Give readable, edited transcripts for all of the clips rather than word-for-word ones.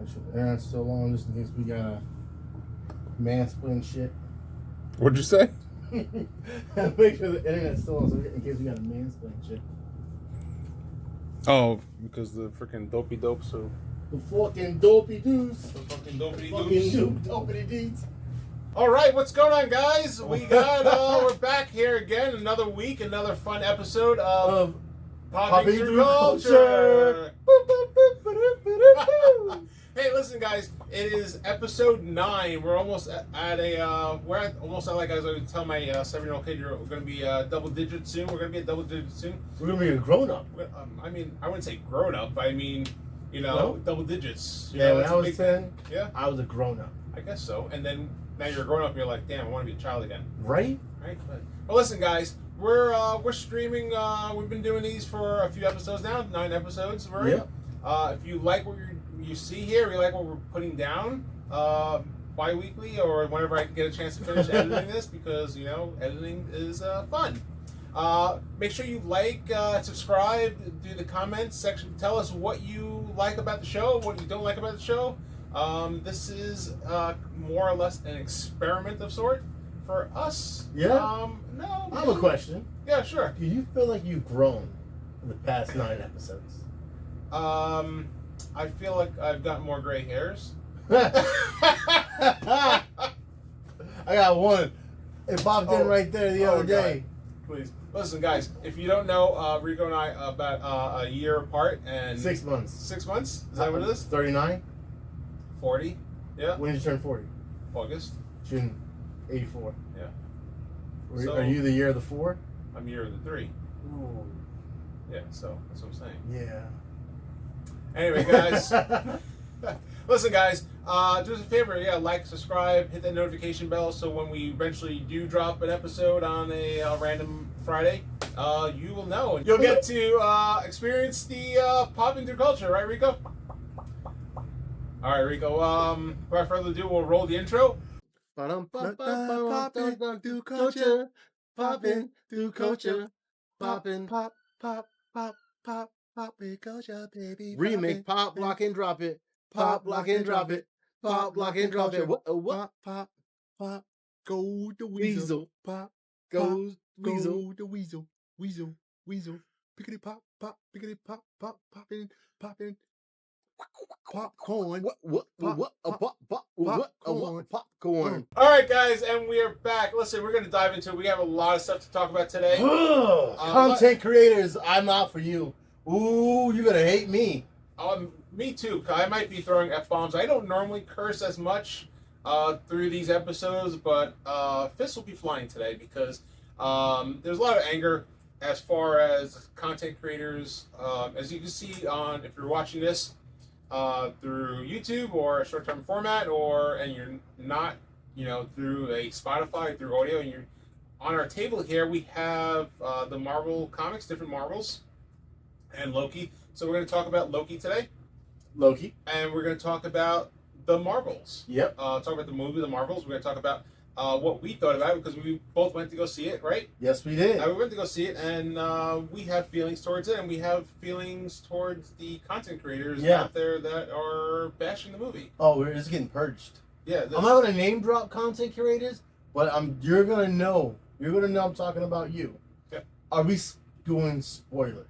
Make sure the internet's still on, just in case we got mansplain shit. What'd you say? Make sure the internet's still on, so in case we got a mansplain shit. Oh, because the freaking dopey dope, so. The fucking dopey dudes. The fucking dopey Fucking dopey dudes. All right, what's going on, guys? We got, we're back here again, another week, another fun episode of Popping Through Culture. Hey, listen, guys, it is episode 9. We're almost at almost at, like I was going to tell my 7-year-old kid, we're going to be double digits soon. We're going to be a double digit soon. We're going to be a grown up. I mean, I wouldn't say grown up. I mean, you know, no? Double digits. Yeah, when I was 10, yeah, I was a grown up. I guess so. And then now you're a grown up, and you're like, damn, I want to be a child again. Right? Right. Well, listen, guys, we're streaming. We've been doing these for a few episodes now, 9 episodes, right? Yeah. If you like what you see here, you like what we're putting down bi-weekly or whenever I get a chance to finish editing this, because, you know, editing is fun. Make sure you like, subscribe, do the comments section. Tell us what you like about the show, what you don't like about the show. This is more or less an experiment of sort for us. Yeah? No. I have a question. Yeah, sure. Do you feel like you've grown in the past 9 episodes? I feel like I've got more gray hairs. I got one. It popped in right there the other day. Please. Listen, guys, if you don't know, Rico and I are about a year apart and 6 months. 6 months? Is that what it is? 39? 40? Yeah. When did you turn 40? August. June 84. Yeah. Are you the year of the 4? I'm year of the 3. Ooh. Yeah, so that's what I'm saying. Yeah. Anyway, guys. Listen, guys, do us a favor, like, subscribe, hit that notification bell, so when we eventually do drop an episode on a random Friday, you will know. You'll get to experience the popping through culture, right, Rico? All right, Rico. Without further ado, we'll roll the intro. Popping through culture, popping through culture, popping, pop, pop, pop, pop, popping culture, baby. Remake, pop, lock, and drop it. Pop, lock, and drop it. Pop, lock, and drop it. What? Pop, pop, pop. Go the weasel. Pop, goes weasel. The weasel. Weasel. Weasel. Pickety pop, pop. Pickety pop, pop. Popping, popping. Popcorn. Popcorn. All right, guys, and we are back. Listen, we're going to dive into it. We have a lot of stuff to talk about today. Content creators, I'm out for you. Ooh, you're going to hate me. Me too. I might be throwing F-bombs. I don't normally curse as much through these episodes, but fists will be flying today because there's a lot of anger as far as content creators. As you can see if you're watching this through YouTube or a short-term format, and you're not, through a Spotify, through audio, and you're on our table here, we have the Marvel comics, different Marvels, and Loki. So we're going to talk about Loki today. Loki. And we're going to talk about the Marvels. Yep. Talk about the movie, the Marvels. We're going to talk about what we thought about it, because we both went to go see it, right? Yes, we did. We went to go see it, and we have feelings towards it, and we have feelings towards the content creators out there that are bashing the movie. Oh, we're just getting purged. Yeah. I'm not going to name drop content creators, but you're going to know. You're going to know I'm talking about you. Yeah. Are we doing spoilers?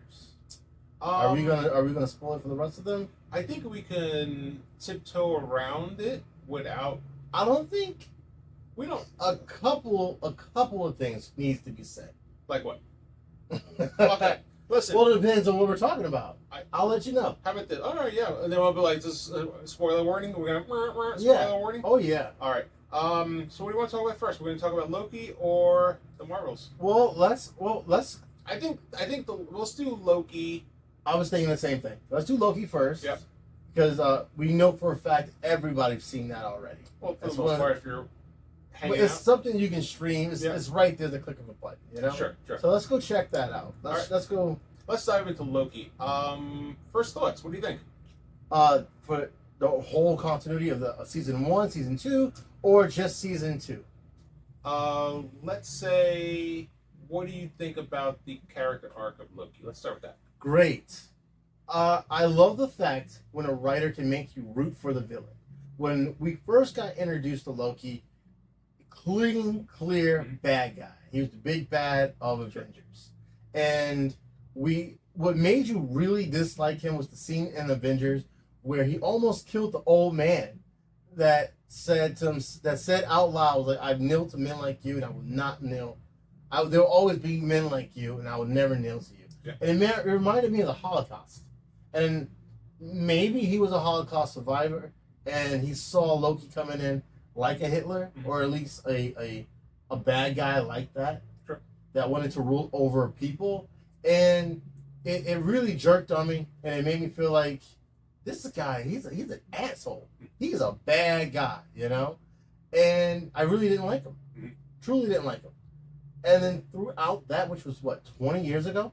Are we gonna spoil it for the rest of them? I think we can tiptoe around it without. I don't think we don't. A couple of things needs to be said. Like what? Okay, listen. Well, it depends on what we're talking about. I'll let you know. How about this? All right, yeah. And then we'll be like, "This spoiler warning." We're gonna spoiler warning. Oh yeah. All right. So what do you want to talk about first? We're gonna talk about Loki or the Marvels? Let's. I think let's do Loki. I was thinking the same thing. Let's do Loki first. Yep. Because we know for a fact everybody's seen that already. Well, for the most part, if you're hanging it's out. Something you can stream. It's right there, the click of a button. You know. Sure. So let's go check that out. Let's go. Let's dive into Loki. First thoughts. What do you think? For the whole continuity of the season 1, season 2, or just season 2? Let's say, what do you think about the character arc of Loki? Let's start with that. Great. I love the fact when a writer can make you root for the villain. When we first got introduced to Loki, clear bad guy. He was the big bad of Avengers, and what made you really dislike him was the scene in Avengers where he almost killed the old man that said out loud, like, I've knelt to men like you and I will not kneel. There will always be men like you and I will never kneel to you. Yeah. And it reminded me of the Holocaust. And maybe he was a Holocaust survivor and he saw Loki coming in like a Hitler, or at least a bad guy like that, sure, that wanted to rule over people. And it really jerked on me, and it made me feel like this guy, he's an asshole. He's a bad guy, you know? And I really didn't like him. Mm-hmm. Truly didn't like him. And then throughout that, which was, 20 years ago?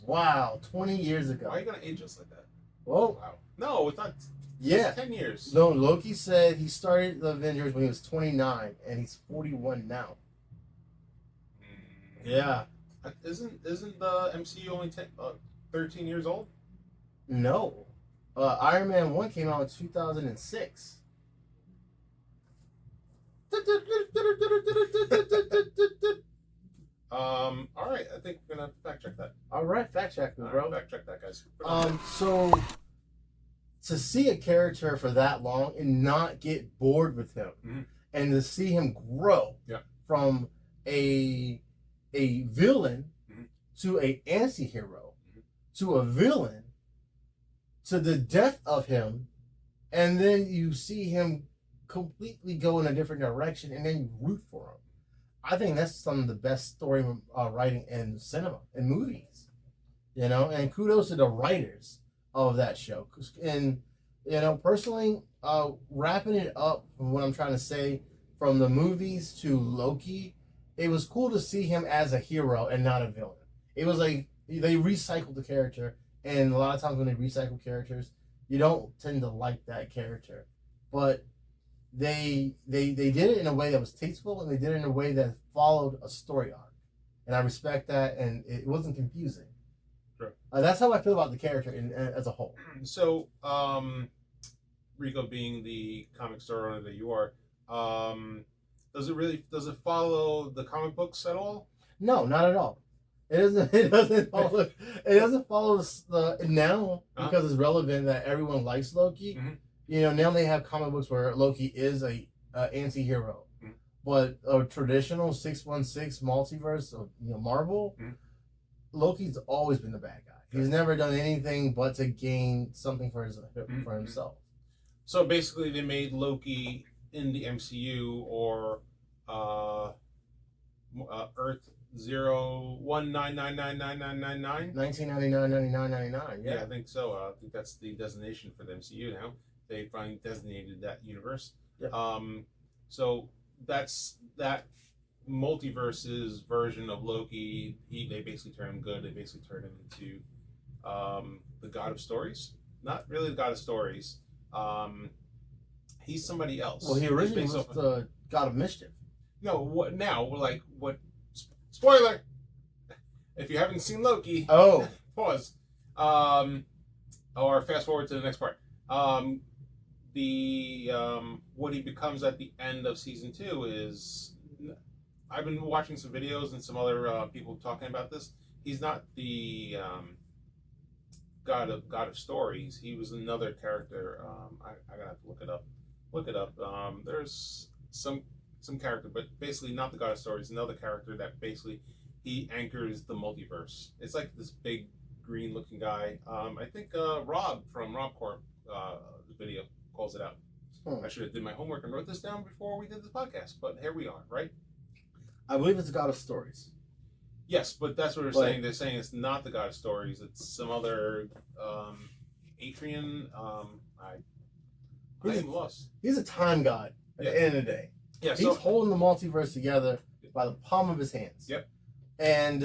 Wow, 20 years ago. Why are you going to age us like that? Well, wow. No, it's not. Yeah. It's 10 years. No, Loki said he started the Avengers when he was 29, and he's 41 now. Yeah. Isn't the MCU only 13 years old? No. Iron Man 1 came out in 2006. All right, I think we're gonna have to fact check that. All right, fact check me, bro. Fact check that, guys. So to see a character for that long and not get bored with him, and to see him grow from a villain to a anti-hero to a villain to the death of him, and then you see him completely go in a different direction, and then you root for him. I think that's some of the best story writing in cinema and movies, you know. And kudos to the writers of that show. And you know, personally, wrapping it up from what I'm trying to say, from the movies to Loki, it was cool to see him as a hero and not a villain. It was like they recycled the character, and a lot of times when they recycle characters, you don't tend to like that character, but they did it in a way that was tasteful, and they did it in a way that followed a story arc, and I respect that, and it wasn't confusing. Sure. That's how I feel about the character as a whole. So, Rico, being the comic store owner that you are, does it follow the comic books at all? No, not at all. It doesn't follow. It doesn't follow the now because it's relevant that everyone likes Loki. Mm-hmm. You know, now they have comic books where Loki is a anti-hero, but a traditional 616 multiverse of Marvel, Loki's always been the bad guy. He's never done anything but to gain something for himself. So basically, they made Loki in the MCU or Earth 019999999. 1999, Yeah, I think so. I think that's the designation for the MCU now. They finally designated that universe. Yeah. So that's that multiverse's version of Loki. They basically turned him good. They basically turned him into the god of stories. Not really the god of stories. He's somebody else. Well, he originally was the god of mischief. No, what now? What? Spoiler! If you haven't seen Loki, pause. Or fast forward to the next part. What he becomes at the end of season 2 is, I've been watching some videos and some other people talking about this. He's not the god of stories. He was another character. I gotta have to look it up. There's some character, but basically not the god of stories. Another character that basically he anchors the multiverse. It's like this big green looking guy. I think Rob from Rob Corp the video calls it out. I should have did my homework and wrote this down before we did this podcast, but here we are, right? I believe it's the god of stories. Yes, but that's what they're saying. They're saying it's not the god of stories. It's some other Atrian. I'm lost. He's a time god at the end of the day. Yeah, he's holding the multiverse together by the palm of his hands. Yep. And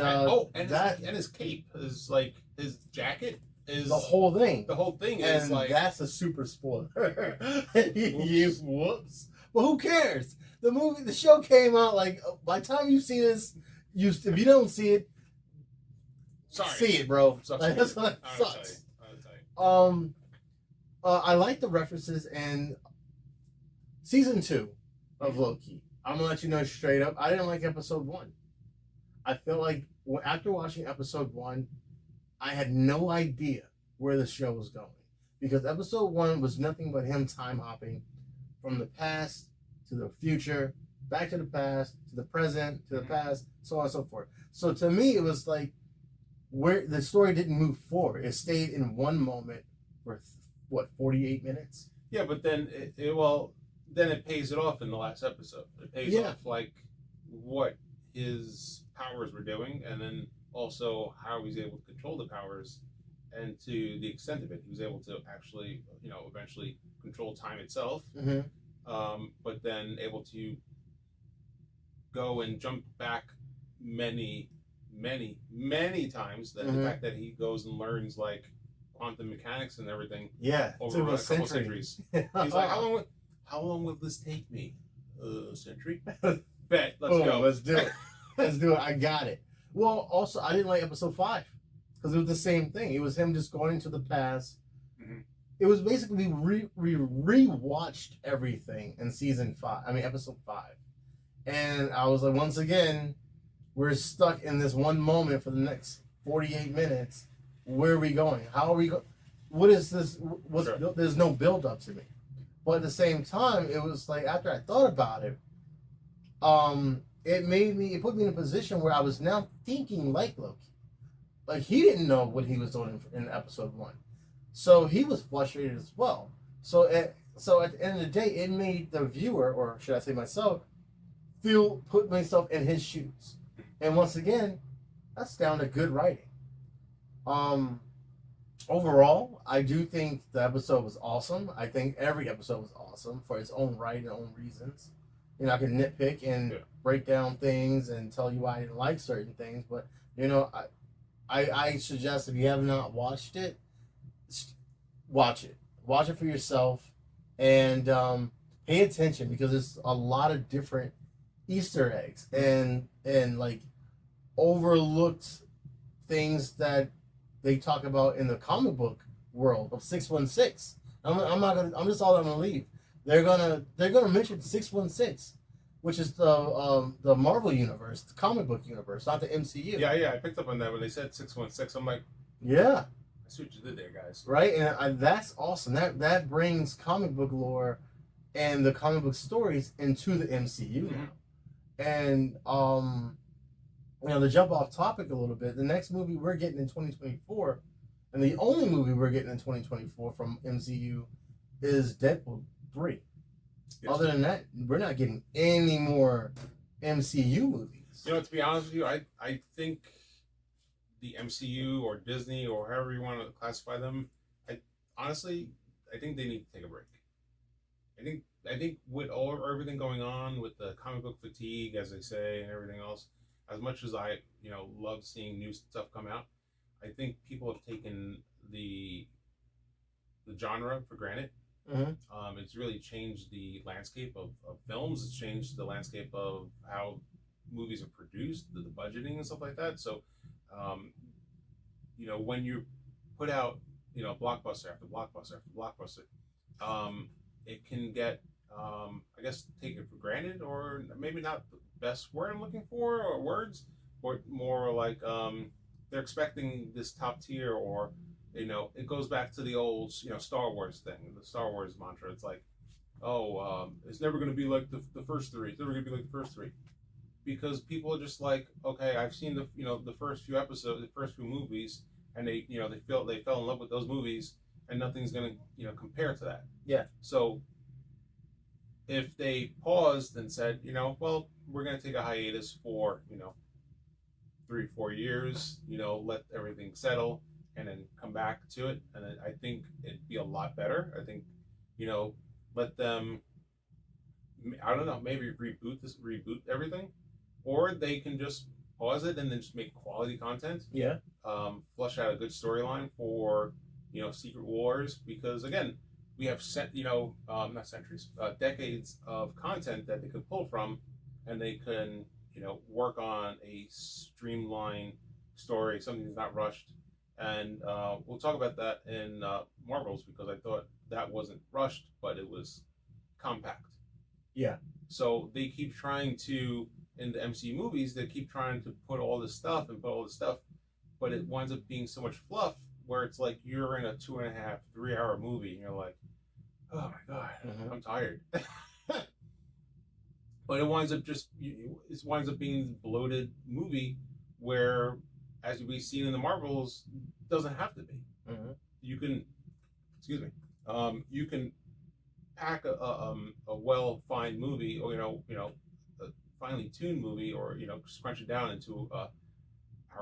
his cape is like his jacket is the whole thing. The whole thing is and like that's a super spoiler. Whoops. Well, who cares? The show came out like by the time you see this, if you don't see it, sorry, see it, bro. Sucks. Like, that's what sucks. I like the references in season 2 of Loki. I'm gonna let you know straight up. I didn't like episode 1. I feel like after watching episode 1, I had no idea where the show was going because episode 1 was nothing but him time hopping from the past to the future, back to the past to the present to the past, so on and so forth. So to me, it was like where the story didn't move forward. It stayed in one moment for what 48 minutes. Yeah, but then then it pays it off in the last episode. It pays off like what his powers were doing, and then also how he's able to control the powers, and to the extent of it, he was able to actually, eventually control time itself. But then able to go and jump back many, many, many times. That the fact that he goes and learns like quantum mechanics and everything. Yeah, over a couple centuries. He's like, how long will this take me? A century? Bet. Let's go. Let's do it. Let's do it. I got it. Well, also, I didn't like episode 5 because it was the same thing. It was him just going to the past. It was basically we rewatched everything in season 5. I mean, episode 5, and I was like, once again, we're stuck in this one moment for the next 48 minutes. Where are we going? How are we going? What is this? There's no build up to me. But at the same time, it was like after I thought about it, it put me in a position where I was now thinking like Loki. Like he didn't know what he was doing in episode 1, so he was frustrated as well. So at the end of the day, it made the viewer, or should I say myself, put myself in his shoes. And once again, that's down to good writing. Overall, I do think the episode was awesome. I think every episode was awesome for its own right and own reasons. I can nitpick and break down things and tell you why I didn't like certain things, but I suggest if you have not watched it, watch it. Watch it for yourself, and pay attention because there's a lot of different Easter eggs and like overlooked things that they talk about in the comic book world of 616. I'm just all I'm gonna leave. They're gonna mention 616, which is the Marvel universe, the comic book universe, not the MCU. Yeah, I picked up on that when they said 616. I'm like, yeah, I see what you did there, guys. Right, and that's awesome. That brings comic book lore and the comic book stories into the MCU now. And to jump off topic a little bit, the next movie we're getting in 2024, and the only movie we're getting in 2024 from MCU is Deadpool 3. Yes. Other than that, we're not getting any more MCU movies. To be honest with you, I think the MCU or Disney or however you want to classify them, I think they need to take a break. I think with everything going on with the comic book fatigue, as they say, and everything else, as much as I love seeing new stuff come out, I think people have taken the genre for granted. It's really changed the landscape of films. It's changed the landscape of how movies are produced, the budgeting and stuff like that. So, when you put out blockbuster after blockbuster after blockbuster, it can get I guess taken for granted, or maybe not the best word I'm looking for, or words, or more like they're expecting this top tier, or it goes back to the old Star Wars thing, the Star Wars mantra. It's like, it's never going to be like the first three. It's never going to be like the first three, because people are just like, okay, I've seen the first few episodes, the first few movies, and they fell in love with those movies, and nothing's going to compare to that. Yeah. So if they paused and said, well, we're going to take a hiatus for 3-4 years, let everything settle, and then come back to it, and then I think it'd be a lot better. I think let them, I don't know, maybe reboot everything, or they can just pause it and then just make quality content. Yeah. Flush out a good storyline for Secret Wars, because again, we have not centuries, decades of content that they could pull from, and they can work on a streamlined story, something that's not rushed, And we'll talk about that in Marvels because I thought that wasn't rushed, but it was compact. Yeah. So they keep trying to, in the MCU movies, they keep trying to put all this stuff and put all this stuff, but it winds up being so much fluff where it's like you're in a 2.5, 3 hour movie and you're like, oh my God, I'm tired. But it winds up being a bloated movie where, as we've seen in the Marvels, doesn't have to be. You can, excuse me, you can pack a well-fined movie, or a finely tuned movie, or scrunch it down into hour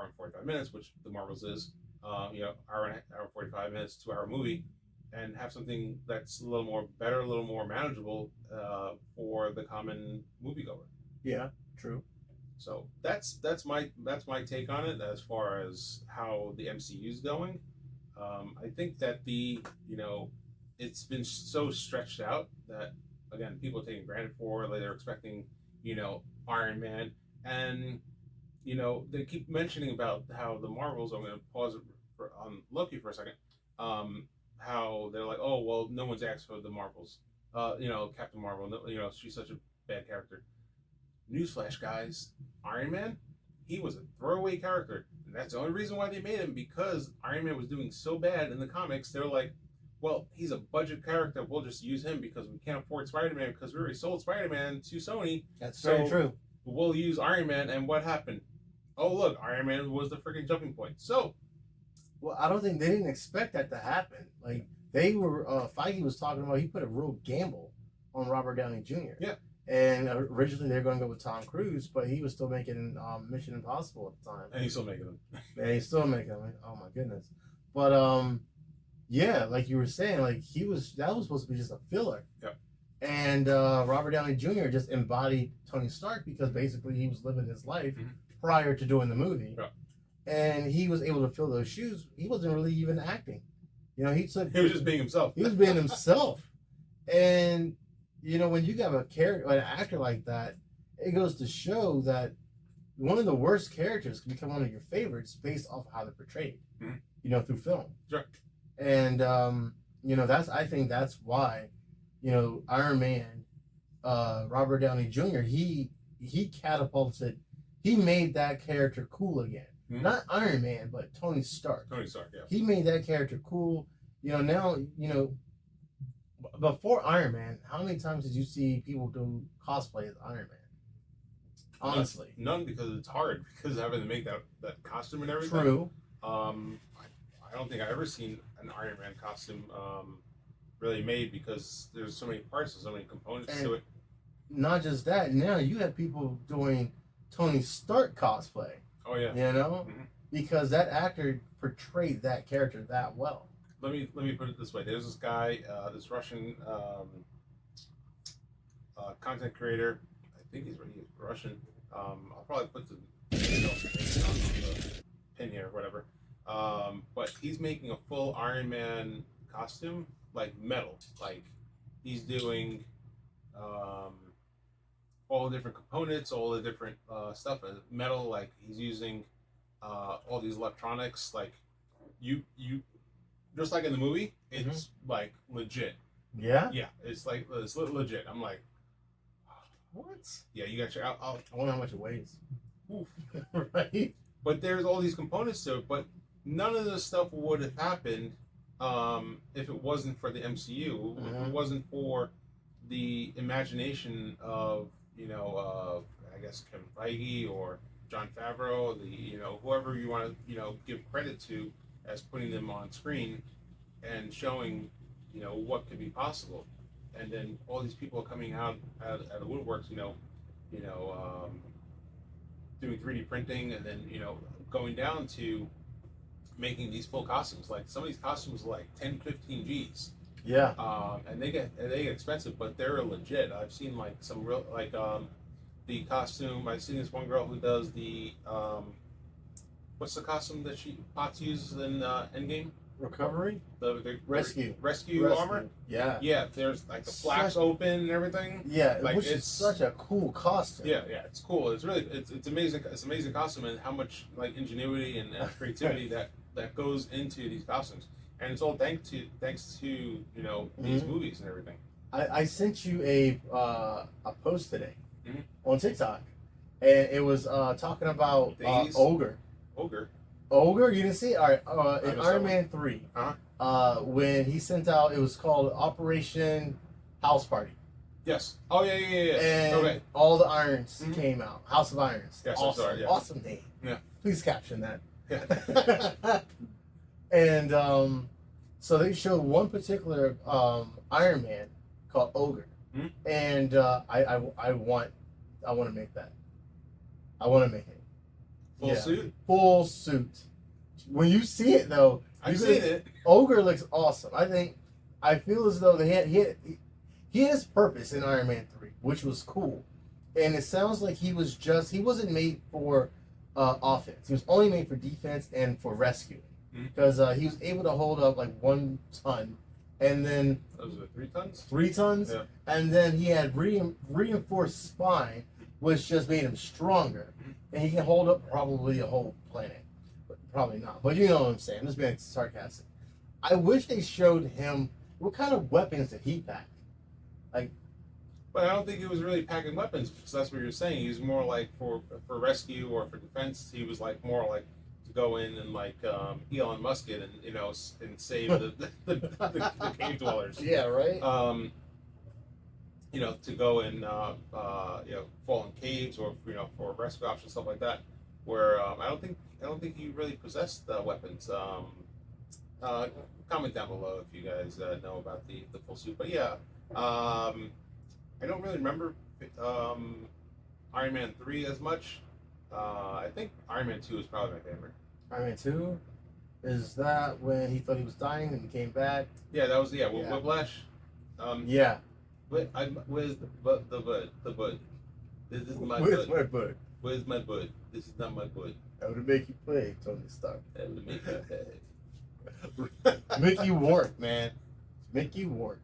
and 45 minutes, which the Marvels is, hour and 45 minutes, 2 hour movie, and have something that's a little more better, a little more manageable for the common moviegoer. Yeah, true. So that's my take on it as far as how the MCU is going. I think that it's been so stretched out that, again, people are taking granted for, like, they're expecting Iron Man, and they keep mentioning about how the Marvels. I'm going to pause it on Loki for a second. How they're like, oh well, no one's asked for the Marvels. Captain Marvel. No, she's such a bad character. Newsflash, guys, Iron Man, he was a throwaway character, and that's the only reason why they made him, because Iron Man was doing so bad in the comics. They're like, well, he's a budget character, we'll just use him because we can't afford Spider-Man because we already sold Spider-Man to Sony. That's very true. We'll use Iron Man, and what happened? Oh look, Iron Man was the freaking jumping point. So, well, I don't think they didn't expect that to happen. Like, they were, Feige was talking about, he put a real gamble on Robert Downey Jr. Yeah. And originally they were going to go with Tom Cruise, but he was still making Mission Impossible at the time. And he's still making them. And he's still making them. Oh my goodness. But yeah, like you were saying, like that was supposed to be just a filler. Yep. And Robert Downey Jr. just embodied Tony Stark because basically he was living his life prior to doing the movie. Yep. And he was able to fill those shoes. He wasn't really even acting. He was just being himself. He was being himself. And when you have an actor like that, it goes to show that one of the worst characters can become one of your favorites based off of how they're portrayed, through film. Sure. And I think that's why, Iron Man, Robert Downey Jr. He catapulted, he made that character cool again. Not Iron Man, but Tony Stark. Tony Stark, yeah. He made that character cool. Now, before Iron Man, how many times did you see people do cosplay as Iron Man? Honestly. None, because it's hard, because having to make that costume and everything. True. I don't think I've ever seen an Iron Man costume really made, because there's so many parts, there's so many components to it. Not just that, now you have people doing Tony Stark cosplay. Oh yeah. Because that actor portrayed that character that well. Let me put it this way. There's this guy, this Russian content creator. I think he's Russian. I'll probably put the pin here or whatever. But he's making a full Iron Man costume, like metal. Like, he's doing all the different components, all the different stuff, metal. Like, he's using all these electronics. Like, you just like in the movie, it's like legit. Yeah? Yeah, it's legit. I'm like, what? Yeah, you got your. I wonder how much it weighs. Oof. Right? But there's all these components to it, but none of this stuff would have happened if it wasn't for the MCU, if it wasn't for the imagination of, I guess Kevin Feige or Jon Favreau, whoever you want to, give credit to as putting them on screen and showing, what could be possible. And then all these people coming out of woodworks, doing 3D printing, and then, going down to making these full costumes. Like, some of these costumes are like 10, 15 G's. Yeah. And they get expensive, but they're legit. I've seen like some real, like the costume. I've seen this one girl who does the what's the costume that Potts uses in Endgame? Recovery? The rescue armor? Yeah. Yeah, there's like the flaps open and everything. Yeah, like, which is such a cool costume. Yeah, it's cool. It's really it's amazing. It's an amazing costume, and how much like ingenuity and creativity that that goes into these costumes, and it's all thanks to these movies and everything. I sent you a post today Mhm. on TikTok, and it was talking about Ogre. Ogre, you didn't see it? All right, in Iron Man 3, when he sent out, it was called Operation House Party. Yes. Oh, yeah. And all the irons came out. House of Irons. Yes, awesome. I'm sorry, yeah. Awesome name. Yeah. Please caption that. Yeah. And so they showed one particular Iron Man called Ogre. And I want to make that. I want to make it. Full suit? Full suit. When you see it, though, I've seen it. Ogre looks awesome. I feel as though he had his purpose in Iron Man 3, which was cool. And it sounds like he wasn't made for offense. He was only made for defense and for rescuing. Because he was able to hold up like 1 ton. And then... Those are 3 tons? 3 tons? Yeah. And then he had reinforced spine, which just made him stronger. And he can hold up probably a whole planet. But probably not. But you know what I'm saying. I'm just being sarcastic. I wish they showed him what kind of weapons did he pack. But I don't think he was really packing weapons, because that's what you're saying. He was more like for rescue or for defense. He was like more like to go in and like Elon Musk it and save the cave dwellers. Yeah, right. To go and fall in caves or for rescue options, stuff like that. Where I don't think he really possessed weapons. Comment down below if you guys know about the full suit. But yeah. I don't really remember Iron Man 3 as much. I think Iron Man 2 is probably my favorite. Iron Man 2? Is that when he thought he was dying and he came back? Yeah, that was, with Whiplash. Yeah. Where's the bud? This is my bud. Where's my bud? Where's my bud? This is not my bud. I would make you play, Tony Stark. I would make you play. Make you work, man. Make you work.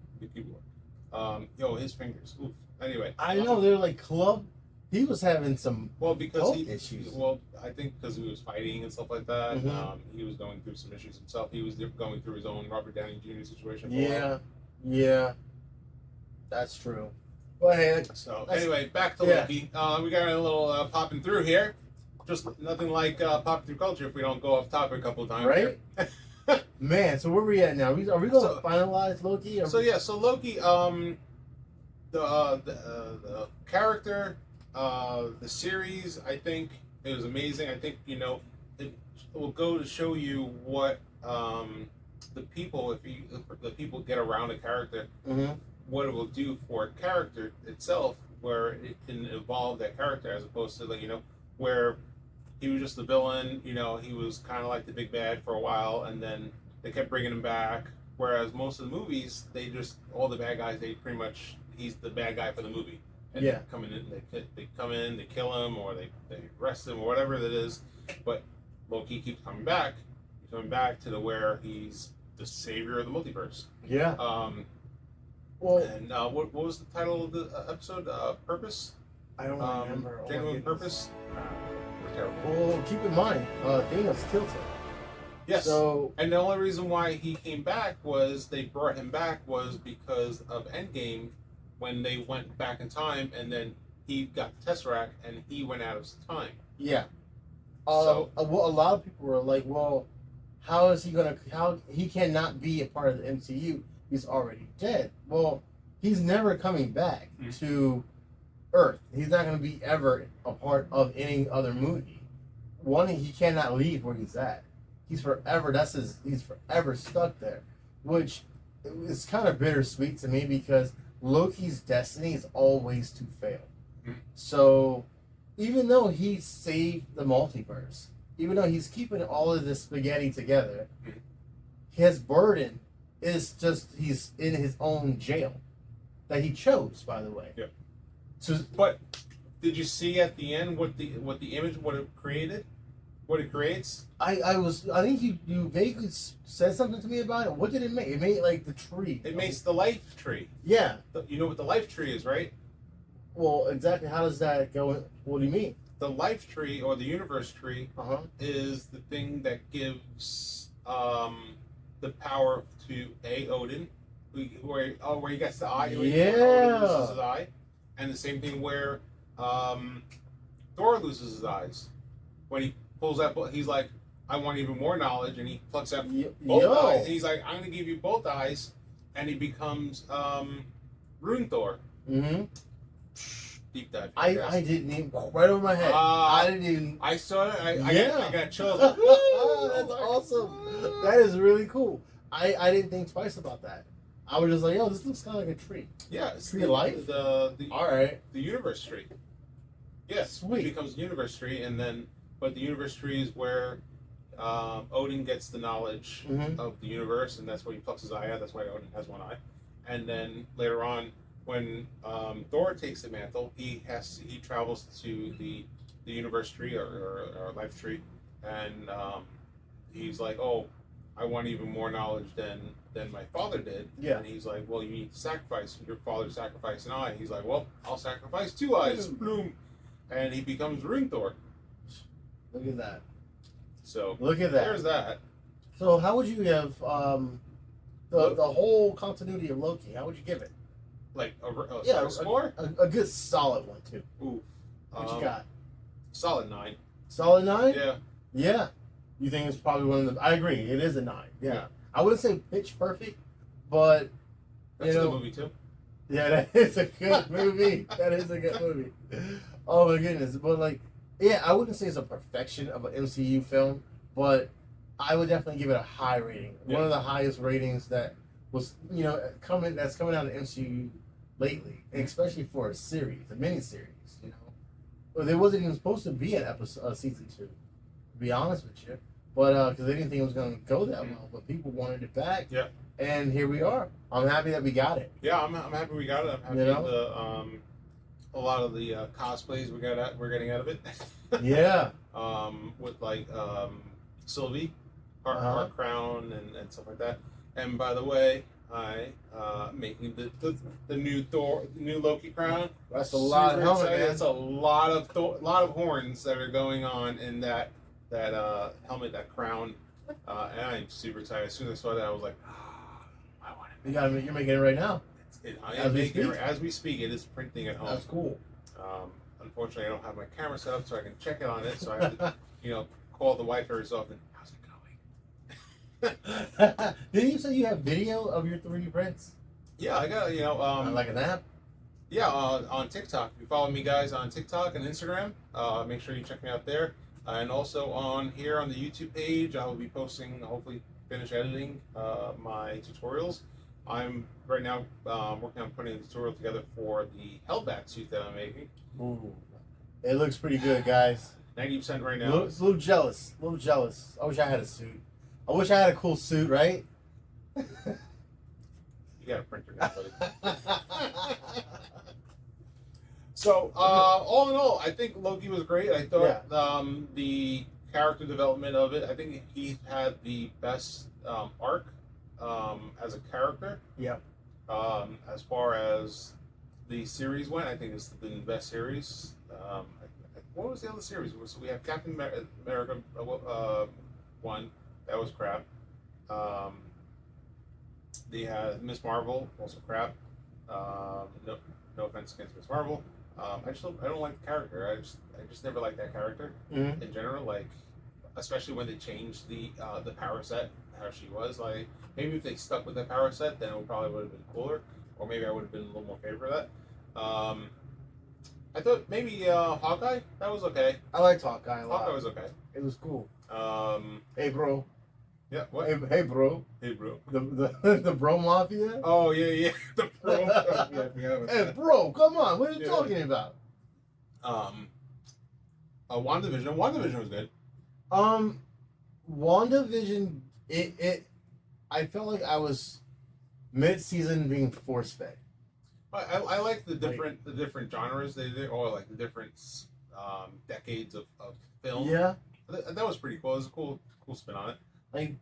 His fingers. Oof. Anyway, I know they're like club. He was having some because issues. Well, I think because he was fighting and stuff like that. He was going through some issues himself. He was going through his own Robert Downey Jr. situation. Yeah, that's true. Well, hey, anyway, back to Loki. We got a little popping through here. Just nothing like popping through culture if we don't go off topic a couple of times. Right. Man, so where are we at now? Are we going to finalize Loki? So Loki, the character, the series, I think it was amazing. I think it will go to show you what the people, if the people get around a character, what it will do for a character itself, where it can evolve that character as opposed to where he was just the villain, he was kind of like the big bad for a while, and then they kept bringing him back. Whereas most of the movies, all the bad guys, he's the bad guy for the movie. And they come in, they kill him, or they arrest him, or whatever it is. But Loki keeps coming back. He's coming back to where he's the savior of the multiverse. Yeah. What was the title of the episode? Purpose? I don't remember. Genuine Purpose? Well, keep in mind, Thanos killed him. Yes. And the only reason why he came back they brought him back was because of Endgame, when they went back in time, and then he got the Tesseract, and he went out of time. Yeah. A lot of people were like, well, how he cannot be a part of the MCU? He's already dead. Well, he's never coming back to Earth. He's not going to be ever a part of any other movie. One, he cannot leave where he's at. He's forever. He's forever stuck there, which is kind of bittersweet to me because Loki's destiny is always to fail. So, even though he saved the multiverse, even though he's keeping all of this spaghetti together, his burden is just he's in his own jail that he chose, by the way. Yeah. But did you see at the end what the image it created? What it creates? I think you vaguely said something to me about it. What did it make? It made like the tree. It makes the life tree. Yeah. You know what the life tree is, right? Well, exactly. How does that go? What do you mean? the life tree or the universe tree is the thing that gives the power to Odin, where he gets the eye. Odin loses his eye, and the same thing where Thor loses his eyes when he pulls out. He's like, I want even more knowledge, and he plucks out both eyes. And he's like, I'm going to give you both eyes, and he becomes Rune Thor. Mm-hmm. Deep dive. I didn't even right over my head. I didn't even. I saw it. I got chills. That's awesome. That is really cool. I didn't think twice about that. I was just like, yo, this looks kind of like a tree. Yeah, it's tree of life. All right. The universe tree. Yeah, sweet. It becomes the universe tree, and then but the universe tree is where Odin gets the knowledge of the universe, and that's where he plucks his eye out. That's why Odin has one eye, and then later on, when Thor takes the mantle, he travels to the universe tree or life tree, and he's like, oh, I want even more knowledge than my father did. Yeah. And he's like, well, you need to sacrifice. Your father sacrificed an eye. He's like, well, I'll sacrifice 2 eyes. Boom. And he becomes Rune Thor. Look at that. So look at that. There's that. So how would you give the whole continuity of Loki? How would you give it? Like a score? A good solid one too. Ooh. What you got? Solid 9. Solid 9? Yeah. Yeah. You think it's probably one of the? I agree. It is a 9. Yeah. I wouldn't say pitch perfect, but that's a good movie too. Yeah, that is a good movie. That is a good movie. Oh my goodness! But like, yeah, I wouldn't say it's a perfection of an MCU film, but I would definitely give it a high rating. Yeah. One of the highest ratings that was coming out of the MCU lately, and especially for a series, a miniseries. Well, there wasn't even supposed to be an episode, season 2. To be honest with you, but because they didn't think it was going to go that well, but people wanted it back. Yeah. And here we are. I'm happy that we got it. Yeah, I'm happy we got it. I'm happy a lot of the cosplays we're getting out of it. Yeah. With like Sylvie, our crown and stuff like that. And by the way, I making the new Loki crown. That's a lot of helmet, man. That's a lot of horns that are going on in that helmet, that crown. And I'm super excited. As soon as I saw that, I was like, I want it. You're making it right now. I am making it as we speak. It is printing at home. That's cool. Unfortunately, I don't have my camera set up so I can check it on it. So I have to, call the wife every so often. How's it going? Didn't you say you have video of your 3D prints? Yeah, I got like an app. Yeah, on TikTok. If you follow me, guys, on TikTok and Instagram, make sure you check me out there. And also on the YouTube page, I will be posting, hopefully finish editing my tutorials. I'm right now working on putting a tutorial together for the Hellbat suit that I'm making. Ooh, it looks pretty good, guys. 90% right now. A little jealous. I wish I had a suit. I wish I had a cool suit, right? You got a printer now, buddy. So, all in all, I think Loki was great. I thought the character development of it, I think he had the best arc as a character. Yeah. As far as the series went, I think it's been the best series. What was the other series? So we have Captain America one, that was crap. They had Miss Marvel, also crap. No offense against Miss Marvel. I don't like the character. I just never liked that character in general. Like, especially when they changed the power set, how she was. Like, maybe if they stuck with the power set, then it probably would have been cooler. Or maybe I would have been a little more favor of that. I thought maybe Hawkeye, that was okay. I liked Hawkeye a lot. Hawkeye was okay. It was cool. Hey, bro. Yeah, what? Hey, bro. Hey, bro. The bro mafia? Oh, yeah. The bro. Hey, bro, come on. What are you talking about? WandaVision. WandaVision was good. WandaVision, I felt like I was mid-season being force-fed. I like the different genres they did, or like the different decades of film. Yeah. That was pretty cool. It was a cool spin on it. Like,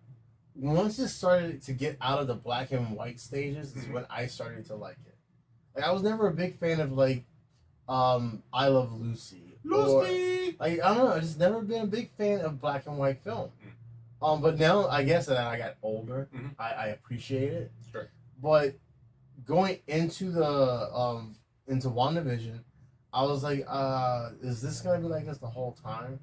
once it started to get out of the black and white stages is when I started to like it. Like, I was never a big fan of, like, I Love Lucy. Lucy. Or, like, I don't know. I've just never been a big fan of black and white film. But now I guess that I got older, I appreciate it. Sure. But going into the into WandaVision, I was like, is this gonna be like this the whole time?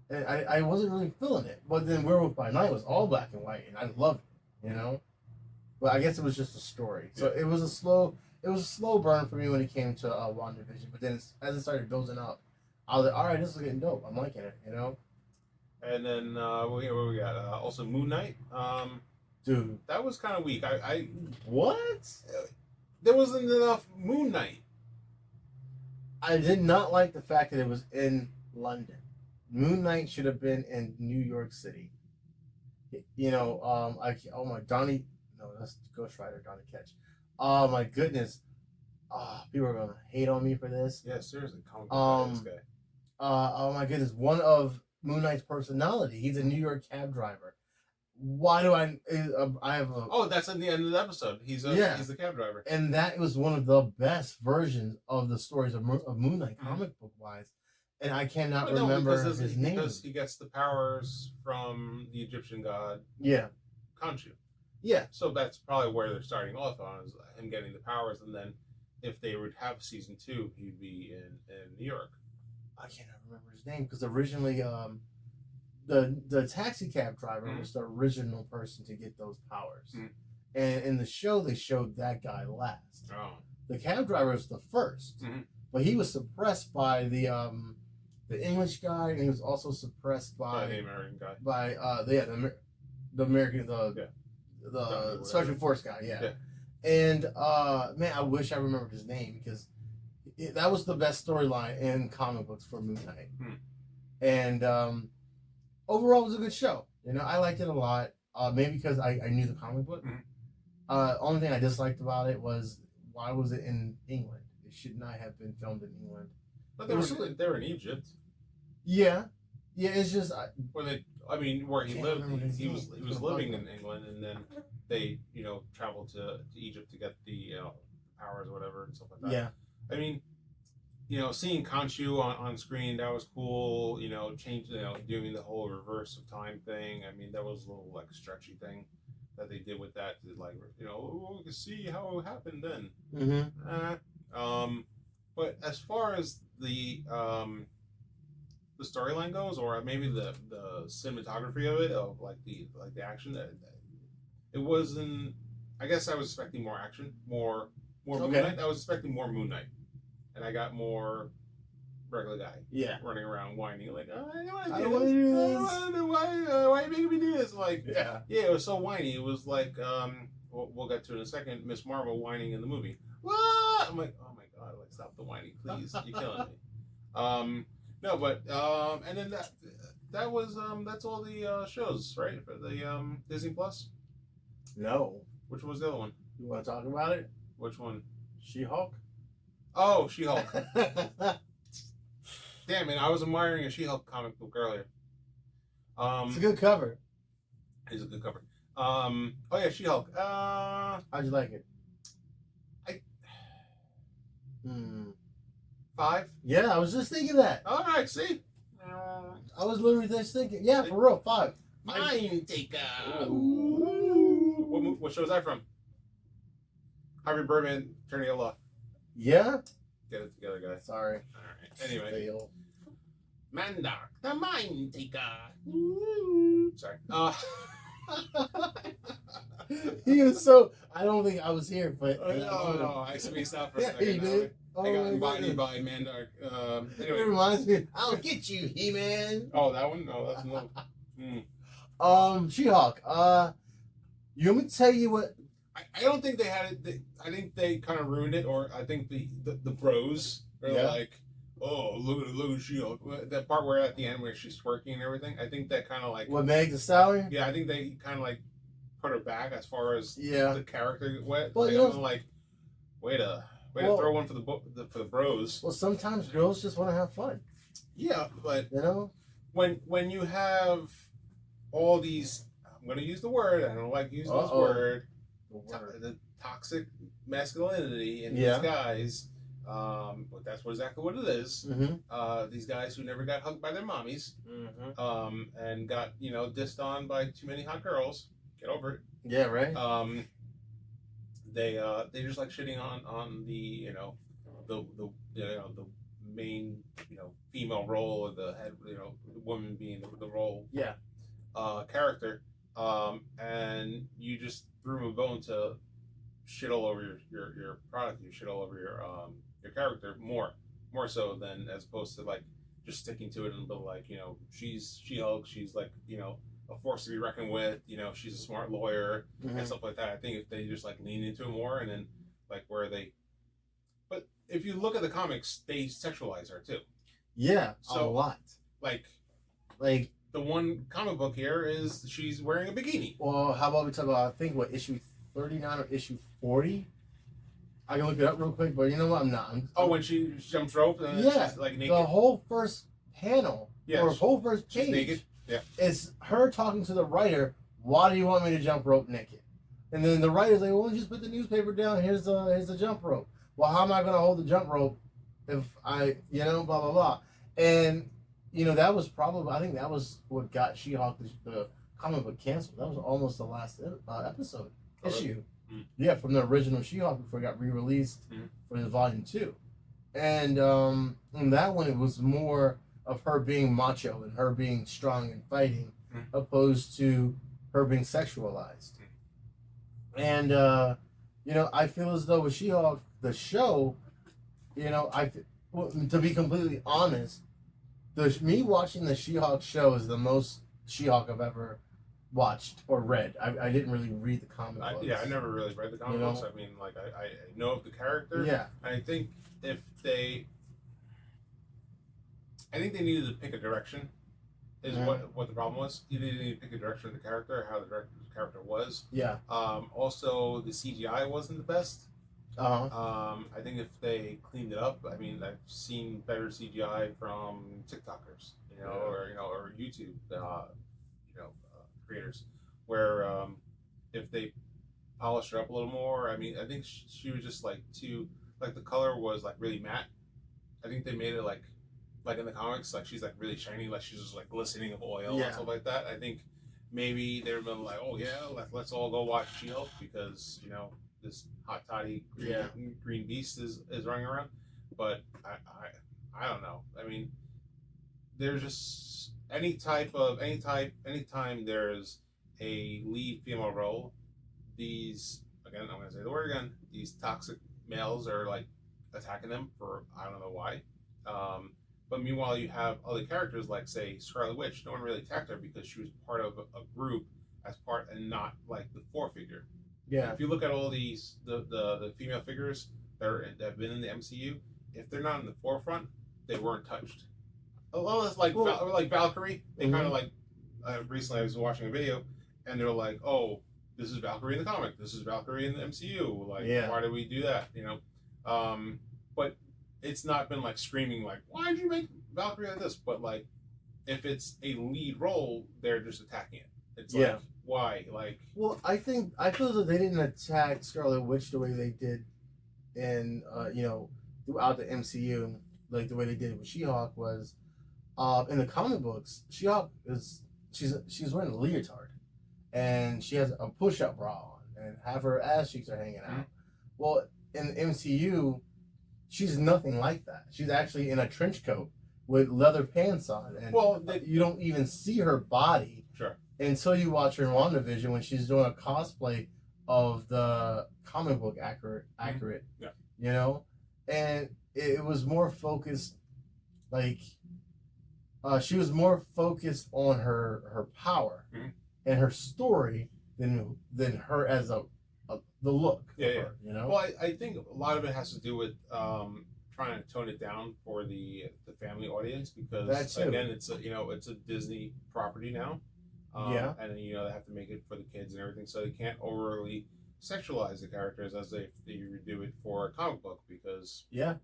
And I wasn't really feeling it. But then Werewolf by Night was all black and white, and I loved it, you know. But I guess it was just a story. So it was a slow burn for me when it came to WandaVision. But then as it started building up, I was like, all right, this is getting dope. I'm liking it, you know. And then what we got? Also Moon Knight. Dude, that was kind of weak. I what? There wasn't enough Moon Knight. I did not like the fact that it was in London. Moon Knight should have been in New York City. You know, Donnie. No, that's Ghost Rider, Donnie Ketch. Oh my goodness. People are gonna hate on me for this. Yeah, seriously. This guy. Oh my goodness. One of Moon Knight's personality. He's a New York cab driver. Why do I have a... Oh, that's at the end of the episode. He's the cab driver. And that was one of the best versions of the stories of Moon Knight, comic book wise. And I cannot remember his name. Because he gets the powers from the Egyptian god. Yeah. Khonshu. Yeah. So that's probably where they're starting off on, is him getting the powers, and then if they would have season 2, he'd be in New York. I cannot remember his name because originally the taxi cab driver was the original person to get those powers. And in the show they showed that guy last. Oh. The cab driver was the first. But he was suppressed by the English guy, and he was also suppressed by the American guy. By the American the Special Force guy, yeah. And man, I wish I remembered his name because that was the best storyline in comic books for Moon Knight. And overall, it was a good show. You know, I liked it a lot. Maybe because I knew the comic book. Only thing I disliked about it was, why was it in England? It should not have been filmed in England. But they were in Egypt. Yeah, it's just where he lived, he was living in England, and then they traveled to Egypt to get the powers or whatever and stuff like that. Yeah, I mean, seeing Khonshu on screen, that was cool. Doing the whole reverse of time thing. I mean, that was a little like stretchy thing that they did with that to we can see how it happened then. But as far as the storyline goes, or maybe the cinematography of it, of the action, that it wasn't. I guess I was expecting more action, more Moon Knight. I was expecting more Moon Knight, and I got more regular guy. Yeah, running around whining like, I don't want to do this. Why are you making me do this? It was so whiny. It was like we'll get to it in a second. Miss Marvel whining in the movie. What? I'm like, oh my god! Stop the whining, please. You're killing me. No, but and then that was that's all the shows, right? For the Disney Plus. No. Which was the other one? You want to talk about it? Which one? She-Hulk. Oh, She-Hulk. Damn it! I was admiring a She-Hulk comic book earlier. It's a good cover. It's a good cover. Oh yeah, She-Hulk. How'd you like it? 5? Yeah, I was just thinking that. All right, see? I was literally just thinking. Yeah, for real, 5. Mind Taker. What show is that from? Harvey Birdman, Attorney at Law. Yeah? Get it together, guys. Sorry. All right. Anyway. Fail. Mandark, the Mind Taker. Sorry. He was so... I don't think I was here, but... no, I spaced out for a second. You did? I got embodied by Mandark. Anyway. It reminds me, I'll get you, He-Man. Oh, that one? No, that's no. She-Hulk. You want me to tell you what? I don't think they had it. I think they kind of ruined it, or I think the bros are like, oh, look at She-Hulk. That part where at the end where she's twerking and everything, I think that kind of like... What, Meg Thee Stallion? Yeah, I think they kind of like put her back as far as the character went. Well, way to throw one for the bros. Well, sometimes girls just want to have fun. Yeah, but when you have all these, I'm going to use the word. I don't like using this word. The toxic masculinity in these guys. But that's exactly what it is. Mm-hmm. These guys who never got hugged by their mommies, Mm-hmm. and got dissed on by too many hot girls. Get over it. Yeah, right. They just like shitting on the the main female role, or the head the woman being the role Yeah. character, and you just threw them a bone to shit all over your product, you shit all over your character more so than as opposed to like just sticking to it and be like she's She-Hulk, she's like a force to be reckoned with, she's a smart lawyer and stuff like that. I think if they just like lean into it more, and then like where they, but if you look at the comics, they sexualize her too. Yeah, so a lot. Like Like the one comic book here is she's wearing a bikini. Well, how about we talk about, I think, what, issue 39 or issue 40? I can look it up real quick, but you know what? I'm not. When she jumps rope and she's like naked. The whole first panel, or whole first page, naked. Yeah, is her talking to the writer. Why do you want me to jump rope naked? And then the writer's like, well, just put the newspaper down. Here's the jump rope. Well, how am I going to hold the jump rope if I, blah, blah, blah. And, that was probably, I think that was what got She-Hulk, the comic book, canceled. That was almost the last episode, issue. Mm. Yeah, from the original She-Hulk before it got re-released for the volume 2. And in that one, it was more of her being macho and her being strong and fighting, opposed to her being sexualized. And, I feel as though with She-Hulk, the show, to be completely honest, me watching the She-Hulk show is the most She-Hulk I've ever watched or read. I didn't really read the comic books. Yeah, I never really read the comic books. I mean, like, I know of the character. Yeah. I think I think they needed to pick a direction, is what the problem was. You needed to pick a direction of the character, how the character was. Yeah. Also, the CGI wasn't the best. I think if they cleaned it up, I mean, I've seen better CGI from TikTokers, or YouTube, creators, where if they polished her up a little more, I mean, I think she was just like the color was like really matte. I think they made it like in the comics, like she's like really shiny, like she's just like glistening of oil and stuff like that. I think maybe they were like, oh yeah, let's all go watch She-Hulk because this hot toddy green beast is running around. But I don't know. I mean, there's just anytime there's a lead female role, these, again, I'm gonna say the word again, these toxic males are like attacking them for I don't know why. But meanwhile, you have other characters like, say, Scarlet Witch. No one really attacked her because she was part of a group and not like the fore figure. Yeah. If you look at all these the female figures that have been in the MCU, if they're not in the forefront, they weren't touched. Well, it's like like Valkyrie. They kind of like recently I was watching a video, and they're like, "Oh, this is Valkyrie in the comic. This is Valkyrie in the MCU. Like, why did we do that?" But it's not been like screaming like, "Why did you make Valkyrie like this?" But like, if it's a lead role, they're just attacking it. It's like, why? Like, well, I feel that they didn't attack Scarlet Witch the way they did in throughout the MCU, like the way they did it with She-Hulk was in the comic books. She-Hulk she's wearing a leotard, and she has a push-up bra on, and half her ass cheeks are hanging out. Well, in the MCU, she's nothing like that. She's actually in a trench coat with leather pants on, and you don't even see her body. Sure. Until you watch her in WandaVision when she's doing a cosplay of the comic book accurate. Yeah. And it was more focused, like she was more focused on her power and her story than her as the look. Her, Well, I think a lot of it has to do with trying to tone it down for the family audience, because again, it's a Disney property now. And then, they have to make it for the kids and everything, so they can't overly sexualize the characters as they do it for a comic book, because you're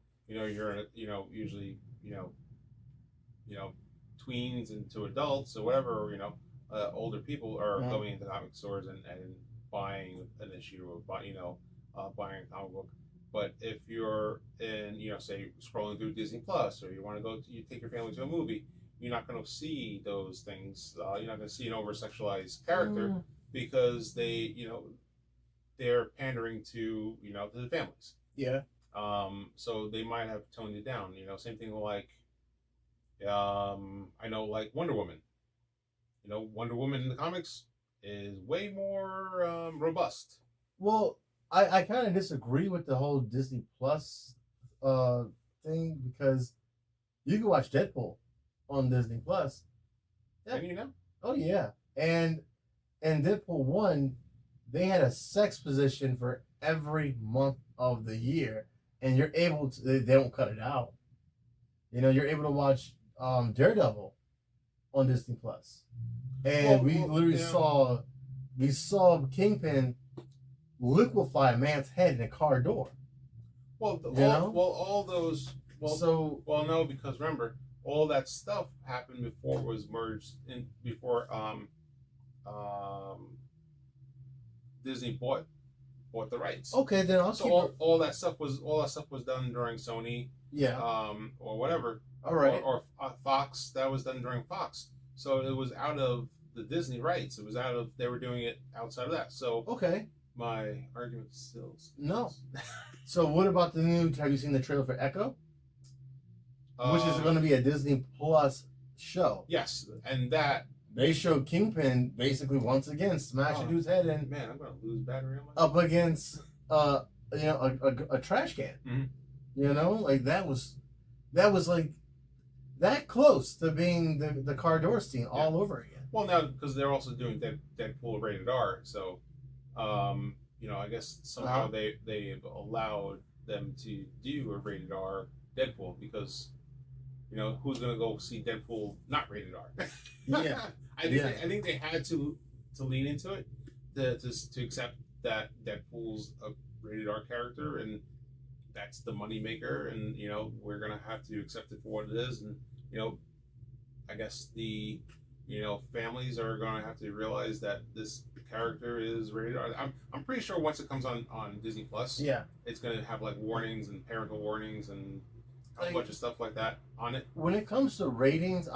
usually tweens into adults or whatever, older people are going into comic stores and buying an issue or buying a comic book. But if you're in, say scrolling through Disney Plus, or you want to go, you take your family to a movie, you're not going to see those things. You're not going to see an over sexualized character because they're pandering to to the families. Yeah. So they might have toned it down. Same thing like I know like Wonder Woman. Wonder Woman in the comics is way more robust. Well, I kind of disagree with the whole Disney Plus thing because you can watch Deadpool on Disney Plus. Yeah. And Oh yeah, and Deadpool 1, they had a sex position for every month of the year, and you're able to. They don't cut it out. You're able to watch Daredevil on Disney Plus, and we literally saw Kingpin liquefy a man's head in a car door. All those. Well, no, because remember, all that stuff happened before it was merged in before Disney bought the rights. Okay, then all that stuff was done during Sony. Yeah. Or whatever. All right. Or Fox. That was done during Fox. So it was out of the Disney rights. It was out of. They were doing it outside of that. So okay. My argument still no. So what about the new? Have you seen the trailer for Echo? Which is going to be a Disney Plus show. Yes, and that they showed Kingpin basically once again smash a dude's head in. Man, I'm going to lose battery on my up against a trash can. Mm-hmm. Like that was like that close to being the car door scene all over again. Well, now because they're also doing Deadpool rated R, so I guess somehow they've allowed them to do a rated R Deadpool because who's gonna go see Deadpool not rated R? Yeah, I think they had to lean into it to accept that Deadpool's a rated R character and that's the money maker, and we're gonna have to accept it for what it is, and I guess the families are gonna have to realize that this character is rated R. I'm pretty sure once it comes on Disney Plus, it's gonna have like warnings and parental warnings and a bunch of stuff like that on it. When it comes to ratings,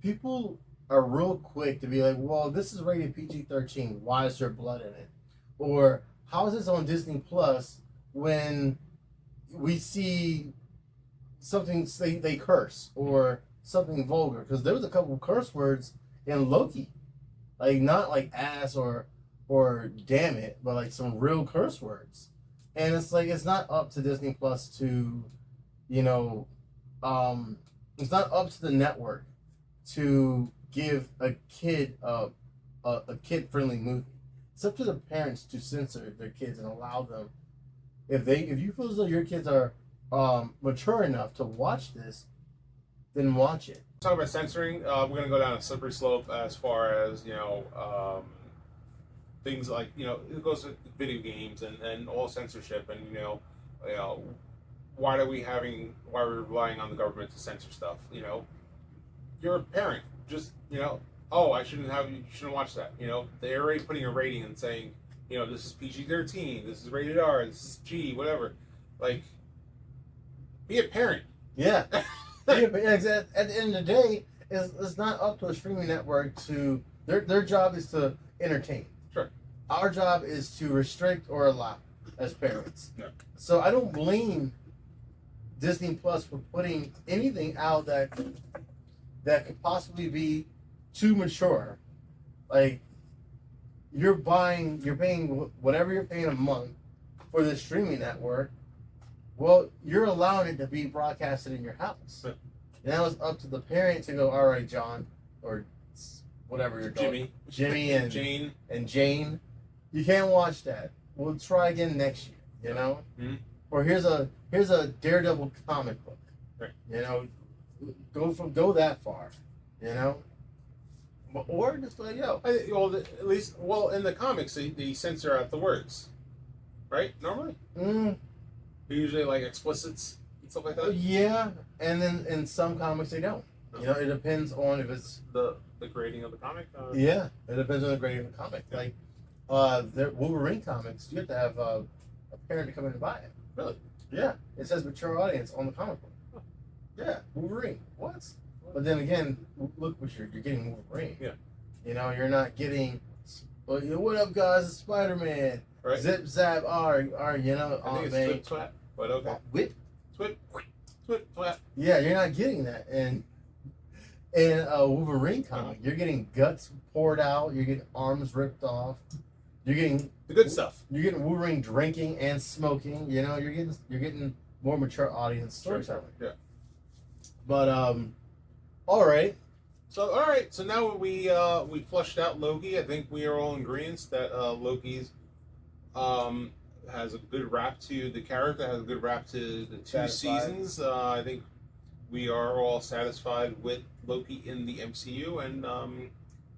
people are real quick to be like, well, this is rated PG-13. Why is there blood in it? Or how is this on Disney Plus when we see something they curse or something vulgar? Because there was a couple of curse words in Loki, like not like ass or damn it, but like some real curse words. And it's like it's not up to Disney Plus to, it's not up to the network to give a kid a kid friendly movie. It's up to the parents to censor their kids and allow them. If you feel as though your kids are mature enough to watch this, then watch it. Talk about censoring. We're gonna go down a slippery slope as far as things like it goes with video games and all censorship and why are we relying on the government to censor stuff? You're a parent, just you shouldn't watch that. They're already putting a rating and saying this is PG-13, this is rated R, this is G, whatever. Like, be a parent. Yeah. At the end of the day, it's not up to a streaming network to their job is to entertain. Sure. Our job is to restrict or allow as parents. Yeah. So I don't blame Disney Plus for putting anything out that could possibly be too mature. Like you're paying whatever you're paying a month for this streaming network. Well, you're allowing it to be broadcasted in your house. Yeah. Now it's up to the parent to go, all right, John, or whatever you're doing. Jimmy and Jane. And Jane. You can't watch that. We'll try again next year, Mm-hmm. Or here's a Daredevil comic book. Right. Go that far, Or just like, at least in the comics they censor out the words. Right? Normally? Usually like explicits and stuff like that. Yeah, and then in some comics they don't. It depends on if it's the grading of the comic. Yeah, it depends on the grading of the comic. Yeah. Like, the Wolverine comics, you have to have a parent to come in and buy it. Really? Yeah, it says mature audience on the comic book. Huh. Yeah, Wolverine. What? But then again, look what you're getting Wolverine. Yeah. You know, you're not getting. Well, what up, guys? It's Spider-Man. Right. Zip zap. You know. I think it's man. Twip Twat, but okay. Whip. Twip Twat. Yeah, you're not getting that, and in a Wolverine comic, you're getting guts poured out. You're getting arms ripped off. You're getting The good stuff. You're getting Wolverine drinking and smoking. You know, you're getting more mature audience storytelling. Yeah. But all right. So now we flushed out Loki. I think we are all in agreement that Loki's has a good rap to the character, has a good rap to the two seasons. I think we are all satisfied with Loki in the MCU, and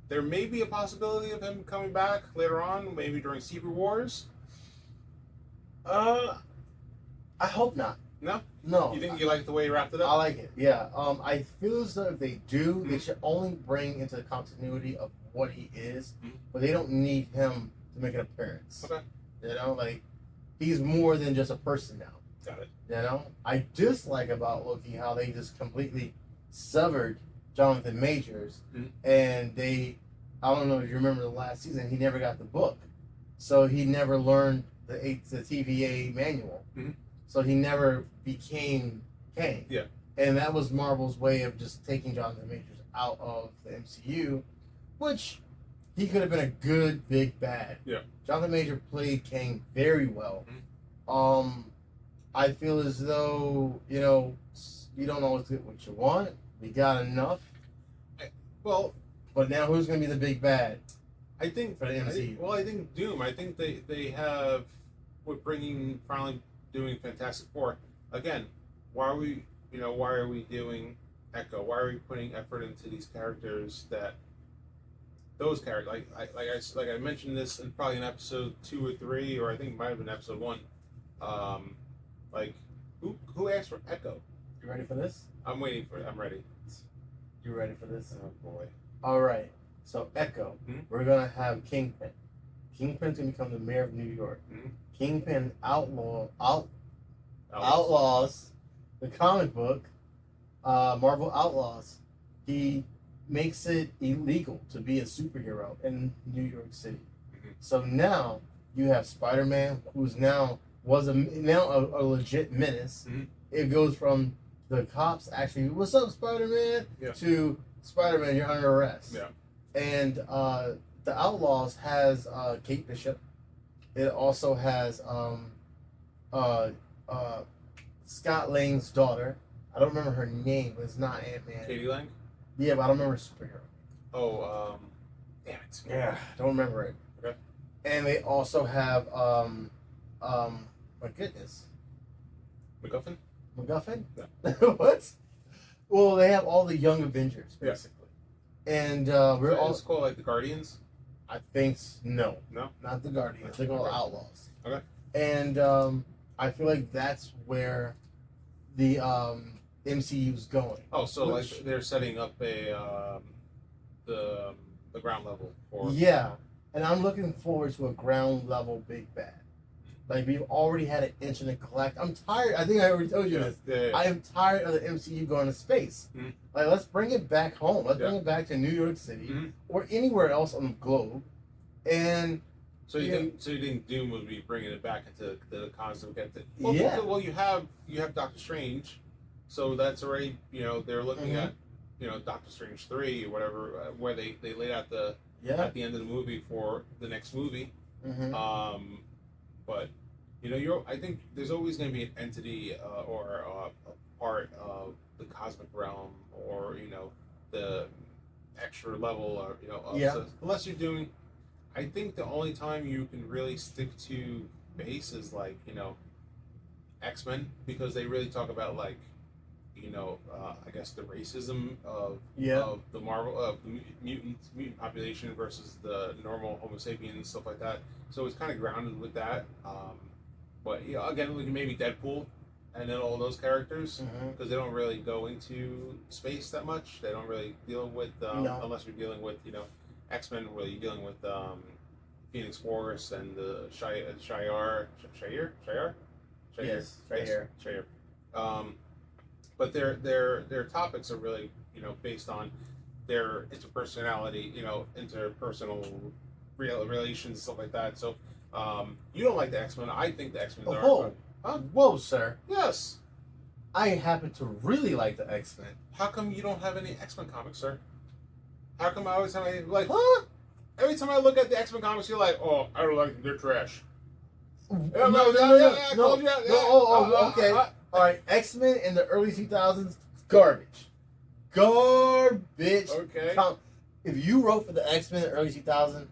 there may be a possibility of him coming back later on, maybe during Secret Wars. I hope not. No? No. You think you like the way he wrapped it up? I like it. Yeah. I feel as though if they do, they should only bring into the continuity of what he is, but they don't need him to make an appearance. Okay. You know, like he's more than just a person now. Got it. You know, I dislike about Loki how they just completely severed Jonathan Majors, and I don't know if you remember the last season, he never got the book, so he never learned the TVA manual, so he never became Kang. Yeah, and that was Marvel's way of just taking Jonathan Majors out of the MCU, which he could have been a good big bad. Yeah, Jonathan Major played Kang very well. I feel as though, you know, you don't always get what you want. We got enough. Well, but now who's going to be the big bad? I think for the MCU. I think Doom. I think they have with finally doing Fantastic Four again. Why are we doing Echo? Why are we putting effort into these characters those characters like I mentioned this in probably in episode 2 or 3, or I think it might have been episode 1. Like who asked for Echo? You ready for this? I'm waiting for it. I'm ready. You ready for this? Oh boy. All right. So Echo, we're gonna have Kingpin. Kingpin's gonna become the mayor of New York. Kingpin outlaws the comic book, Marvel Outlaws. He makes it illegal to be a superhero in New York City. So now you have Spider-Man, who's now a legit menace. It goes from the cops actually, what's up, Spider-Man, to Spider-Man, you're under arrest. Yeah. And the Outlaws has Kate Bishop. It also has Scott Lang's daughter. I don't remember her name, but it's not Ant-Man. Katie Lang? Yeah, but I don't remember her superhero. Oh, damn it. Yeah, don't remember it. Okay. And they also have my goodness. MacGuffin? MacGuffin? Yeah. What? Well, they have all the Young Avengers, basically. Yeah. And we're all called like the Guardians? I think no. No? Not the Guardians. They're called Outlaws. Okay. And I feel like that's where the MCU's going. Oh, so like they're setting up the ground level for. Yeah, and I'm looking forward to a ground level big bad. Like we've already had an inch and a collect. I'm tired. I think I already told you this. Yeah. I am tired of the MCU going to space. Like let's bring it back home. Let's bring it back to New York City or anywhere else on the globe. And so you think Doom would be bringing it back into the concept? Yeah. Well, you have Doctor Strange, so that's already they're looking at Doctor Strange 3 or whatever, where they laid out at the end of the movie for the next movie. But I think there's always going to be an entity or a part of the cosmic realm, or the extra level, or unless you're doing. I think the only time you can really stick to base is like X-Men, because they really talk about like I guess the racism of the Marvel of the mutant population versus the normal Homo sapiens, stuff like that. So it's kind of grounded with that. But again, like maybe Deadpool and then all those characters, because they don't really go into space that much. They don't really deal with unless you're dealing with X-Men, where you're dealing with Phoenix Force and the Shire. Yes, Shire. Shire. But their topics are really based on their interpersonality, interpersonal relations, stuff like that. So you don't like the X-Men. I think the X-Men are fun. Huh? Whoa, sir. Yes. I happen to really like the X-Men. How come you don't have any X-Men comics, sir? How come every time every time I look at the X-Men comics, you're like, oh, I don't like them. They're trash. No, okay. All right, X-Men in the early 2000s, garbage. Garbage. Okay. If you wrote for the X-Men in the early 2000s,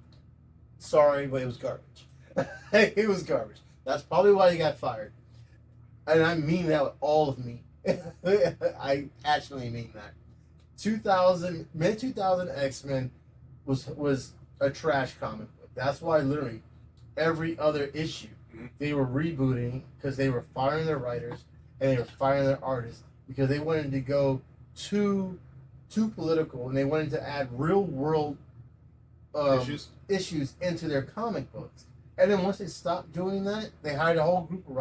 sorry, but it was garbage. It was garbage. That's probably why you got fired. And I mean that with all of me. I actually mean that. Mid-2000 X-Men was a trash comic book. That's why literally every other issue they were rebooting because they were firing their writers and they were firing their artists because they wanted to go too political and they wanted to add real world issues into their comic books. And then once they stopped doing that, they hired a whole group of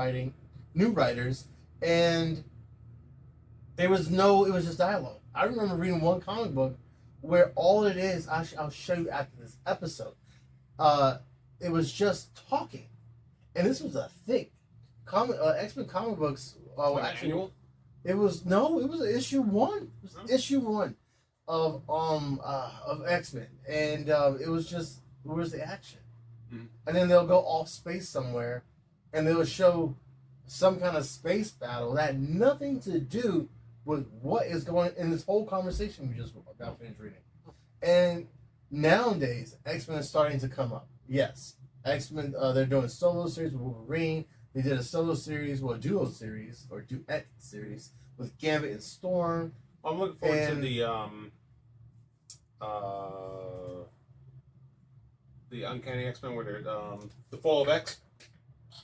new writers, and it was just dialogue. I remember reading one comic book where all it is, I'll show you after this episode. It was just talking, and this was a thick X-Men comic books. Annual? It was issue one. It was issue one of X-Men, and it was just where's the action, and then they'll go off space somewhere, and they'll show some kind of space battle that had nothing to do with what is going in this whole conversation we just about finished reading. And nowadays, X-Men is starting to come up. Yes, X-Men, they're doing a solo series with Wolverine. They did a solo series, duo series, or duet series with Gambit and Storm. I'm looking forward to the Uncanny X-Men, where they're the Fall of X.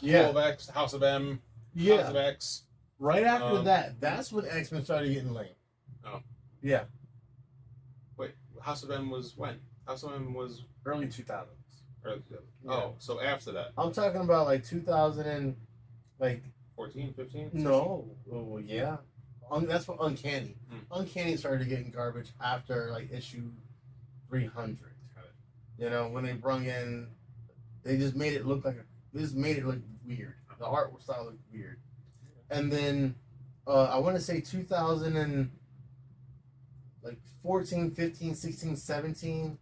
Yeah. Fall of X, House of M, Yeah. House of X. Right after that's when X-Men started getting lame. Oh. Yeah. Wait, House of M was when? House of M was early 2000s. Early 2000s. Yeah. Oh, so after that. I'm talking about like 2000 and like 14, 15? No. Oh, yeah. That's for Uncanny. Uncanny started getting garbage after like issue 300. You know, when they brung in, they just made it look weird. The art style looked weird. And then I want to say 2014, 15, 16, 17.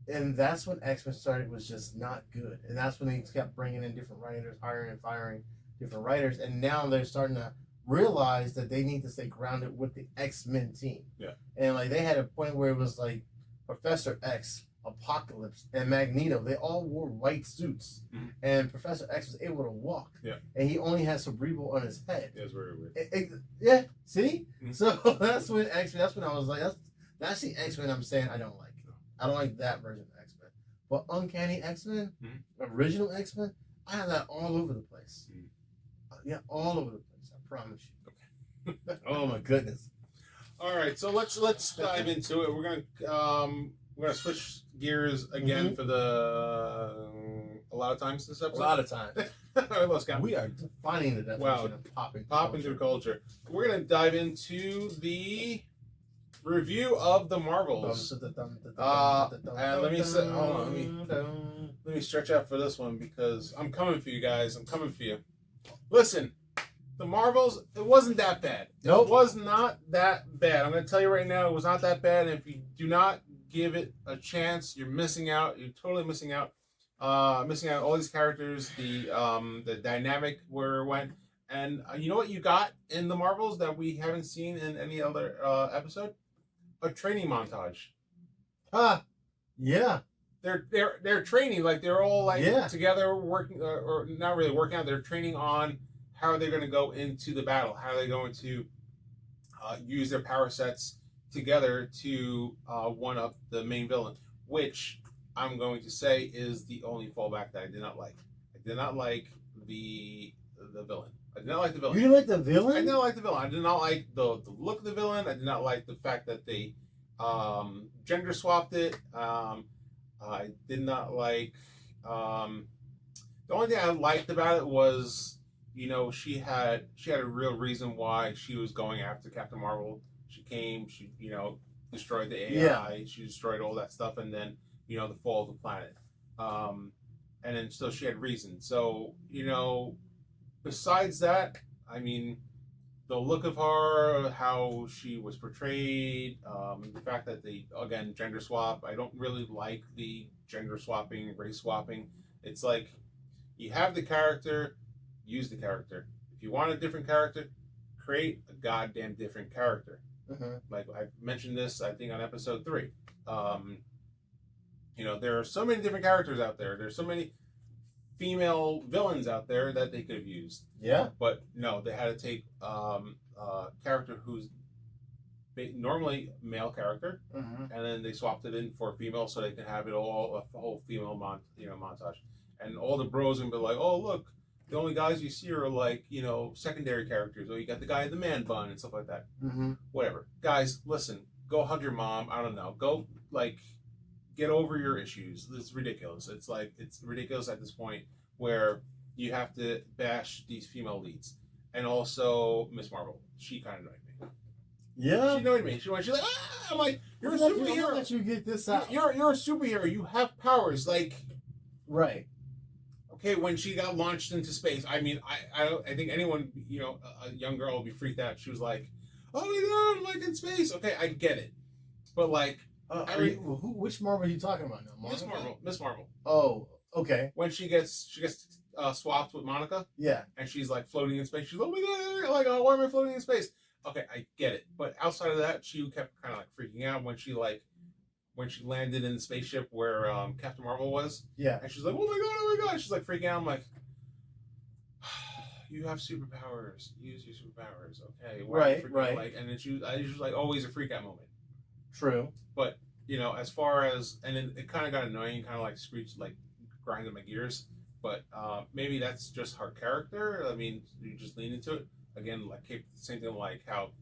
And that's when X-Men started was just not good. And that's when they kept bringing in different writers, hiring and firing different writers. And now they're starting to realize that they need to stay grounded with the X-Men team. Yeah. And like they had a point where it was like Professor X, Apocalypse, and Magneto. They all wore white suits. And Professor X was able to walk. Yeah. And he only had Cerebral on his head. It was very weird. Yeah. See? So that's when X-Men, that's when I was like, that's the X-Men I'm saying I don't like. I don't like that version of X-Men. But Uncanny X-Men, original X-Men, I have that all over the place. Yeah, all over the place. I promise you. Okay. Oh my goodness. All right, so let's dive into it. We're gonna switch gears again for a lot of times this episode. A lot of times. Let's go. We are defining the definition of popping through culture. We're gonna dive into the review of the Marvels. And let me stretch out for this one because I'm coming for you guys. I'm coming for you. Listen, the Marvels, it wasn't that bad. Nope. It was not that bad. I'm going to tell you right now, it was not that bad. And if you do not give it a chance, you're missing out. You're totally missing out. Missing out all these characters, the dynamic where it went. And you know what you got in the Marvels that we haven't seen in any other episode? A training montage. Yeah. They're training, like they're all like together working, or not really working out. They're training on how they're going to go into the battle, how they're going to use their power sets together to one up the main villain, which I'm going to say is the only fallback that I did not like. I did not like the villain. I did not like the villain. You didn't like the villain? I did not like the villain. I did not like the look of the villain. I did not like the fact that they gender swapped it. I did not like, The only thing I liked about it was, she had a real reason why she was going after Captain Marvel. She came, she destroyed the AI, she destroyed all that stuff, and then the fall of the planet. And then so she had reason. So besides that, I mean, the look of her, how she was portrayed, the fact that they again gender swap. I don't really like the gender swapping, race swapping. It's like you have the character, use the character. If you want a different character, create a goddamn different character. Like I mentioned this, I think on episode 3. There are so many different characters out there. There's so many female villains out there that they could have used. Yeah. But no, they had to take a character who's normally male character, and then they swapped it in for a female so they can have it all a whole female montage. And all the bros gonna be like, oh look, the only guys you see are like secondary characters, or you got the guy in the man bun and stuff like that. Whatever, guys, listen, go hug your mom. I don't know, go get over your issues. It's ridiculous. It's ridiculous at this point where you have to bash these female leads. And also Miss Marvel, she kind of annoyed me. Yeah, she annoyed me. She's like, I'm like, you're a superhero. I'll let you get this out. You're a superhero. You have powers. Like, right. Okay, when she got launched into space, I mean, I think anyone, a young girl would be freaked out. She was like, oh my god, I'm like in space. Okay, I get it, but like, which Marvel are you talking about now? Miss Marvel. Oh, okay. When she gets swapped with Monica. Yeah. And she's like floating in space. She's like, oh my god, like, oh, why am I floating in space? Okay, I get it. But outside of that, she kept kind of like freaking out when she landed in the spaceship where Captain Marvel was. Yeah. And she's like, oh my god. She's like freaking out. I'm like, you have superpowers. Use your superpowers. Okay. Right. Like, and then she was like always a freak out moment. True. But as far as, and it kind of got annoying, kind of like screeched, like grinded my gears. But maybe that's just her character. I mean, you just lean into it. Again, like same thing like how,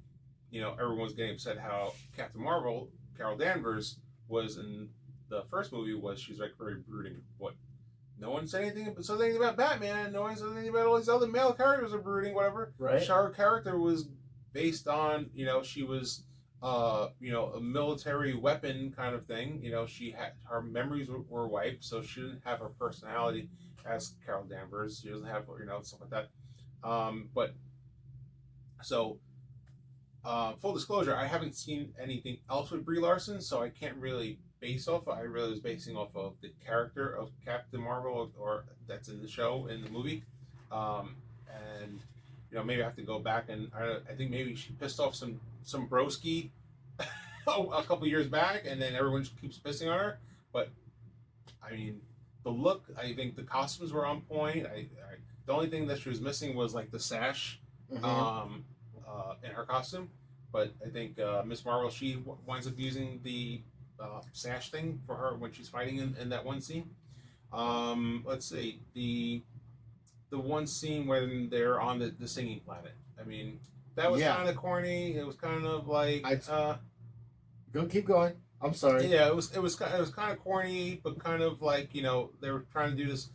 everyone's getting upset how Captain Marvel, Carol Danvers, was in the first movie she's like very brooding. What? No one said anything about Batman. No one said anything about all these other male characters are brooding, whatever. Right. Her character was based on, she was, a military weapon kind of thing. She had, her memories were wiped, so she didn't have her personality as Carol Danvers. She doesn't have, stuff like that. But so, full disclosure, I haven't seen anything else with Brie Larson, so I can't really base off. I really was basing off of the character of Captain Marvel, or that's in the show, in the movie. And maybe I have to go back and I think maybe she pissed off some broski a couple years back, and then everyone keeps pissing on her. But I mean, the look, I think the costumes were on point. The only thing that she was missing was like the sash in her costume. But I think Miss Marvel, she winds up using the sash thing for her when she's fighting in that one scene. Let's see, the one scene when they're on the singing planet. I mean, that was kind of corny. It was kind of like go keep going. I'm sorry. Yeah, it was kind of corny, but kind of like they were trying to do this.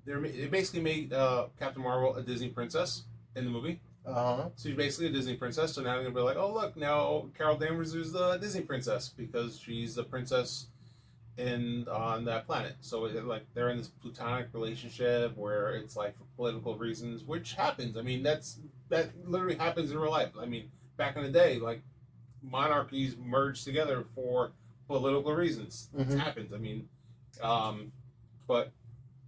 They basically made Captain Marvel a Disney princess in the movie. So she's basically a Disney princess. So now they're gonna be like, oh look, now Carol Danvers is the Disney princess because she's the princess on that planet. So they're in this platonic relationship where it's like for political reasons, which happens. I mean, that literally happens in real life. I mean, back in the day, like monarchies merged together for political reasons. It's happened. I mean, but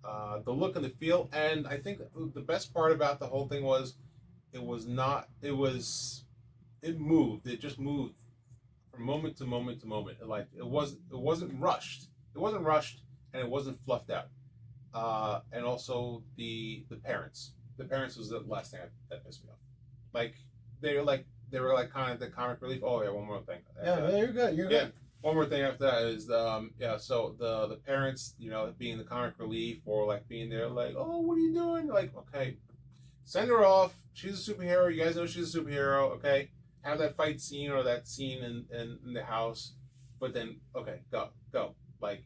the look and the feel, and I think the best part about the whole thing was it moved. It just moved from moment to moment to moment. It wasn't rushed. It wasn't rushed, and it wasn't fluffed out. And also the parents. The parents was the last thing that pissed me off. Like they were like kind of the comic relief. Oh yeah, one more thing. You're good. You're good. One more thing after that is so the parents, being the comic relief or like being there like, oh, what are you doing? Like, okay, send her off. She's a superhero. You guys know she's a superhero. Okay, have that fight scene or that scene in the house, but then okay, go. like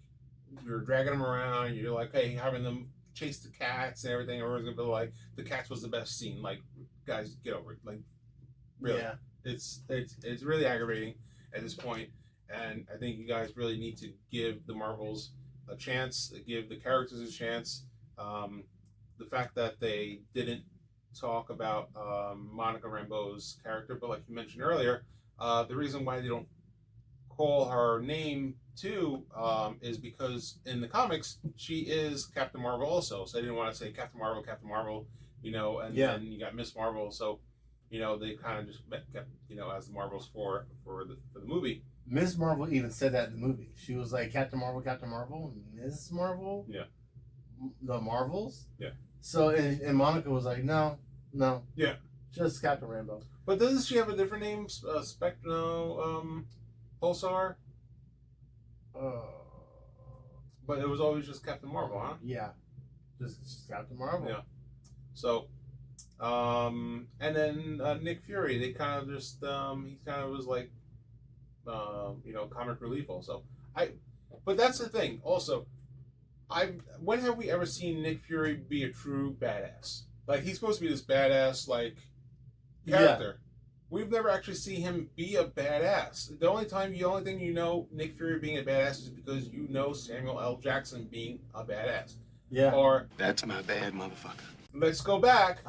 you're dragging them around. You're like, hey, having them chase the cats and everything. Everyone's gonna be like, the cats was the best scene. Like, guys, get over it. Like, really, Yeah. it's really aggravating at this point. And I think you guys really need to give the Marvels a chance, give the characters a chance. The fact that they didn't talk about Monica Rambeau's character, but like you mentioned earlier, the reason why they don't call her name too is because in the comics she is Captain Marvel also. So they didn't want to say Captain Marvel, you know, and then you got Miss Marvel. So you know they kind of just kept as the Marvels for the movie. Miss Marvel even said that in the movie. She was like Captain Marvel, Miss Marvel. Yeah. The Marvels. Yeah. So and Monica was like, no. Yeah. Just Captain Rambeau. But doesn't she have a different name? Pulsar. But it was always just Captain Marvel, huh? Yeah. Just Captain Marvel. Yeah. So, and then Nick Fury, they kind of just he kind of was like, comic relief also. But that's the thing. Also, when have we ever seen Nick Fury be a true badass? Like he's supposed to be this badass like character. Yeah. We've never actually seen him be a badass. The only thing you know Nick Fury being a badass is because you know Samuel L. Jackson being a badass. Yeah. Or that's my bad, motherfucker. Let's go back.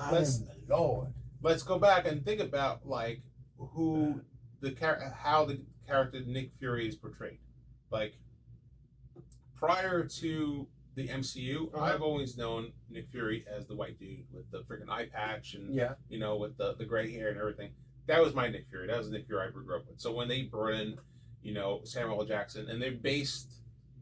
Lord. Let's go back and think about like how the character Nick Fury is portrayed. Like prior to the MCU, I've always known Nick Fury as the white dude with the freaking eye patch and with the gray hair and everything. That was my Nick Fury. That was the Nick Fury I grew up with. So when they brought in, Samuel L. Jackson, and they based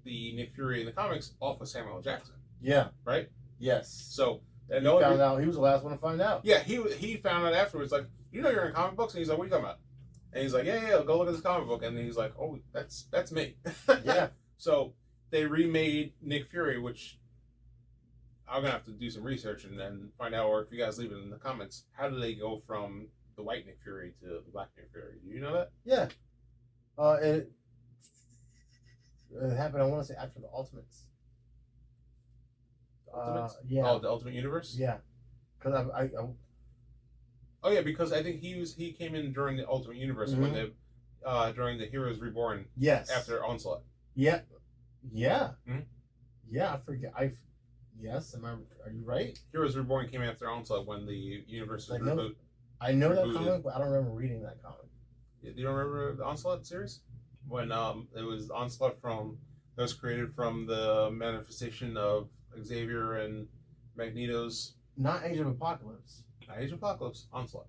the Nick Fury in the comics off of Samuel L. Jackson. Yeah. Right? Yes. So he found out. He was the last one to find out. Yeah, he found out afterwards. Like, you're in comic books, and he's like, what are you talking about? And he's like, yeah, go look at this comic book. And he's like, oh, that's me. Yeah. So they remade Nick Fury, which I'm gonna have to do some research and then find out, or if you guys leave it in the comments, how do they go from the white Nick Fury to the black Nick Fury? Do you know that? Yeah. It happened, I want to say, after the Ultimates. Yeah. Oh, the Ultimate Universe? Yeah. Because Oh yeah, because I think he came in during the Ultimate Universe when during the Heroes Reborn. Yes. After Onslaught. Yeah. Yeah. Mm-hmm. Yeah, I forget. Yes, are you right? Heroes Reborn came after Onslaught when the universe was rebooted. I know that comic, but I don't remember reading that comic. You don't remember the Onslaught series? When it was Onslaught that was created from the manifestation of Xavier and Magneto's. Not Age of Apocalypse. Not Age of Apocalypse. Onslaught.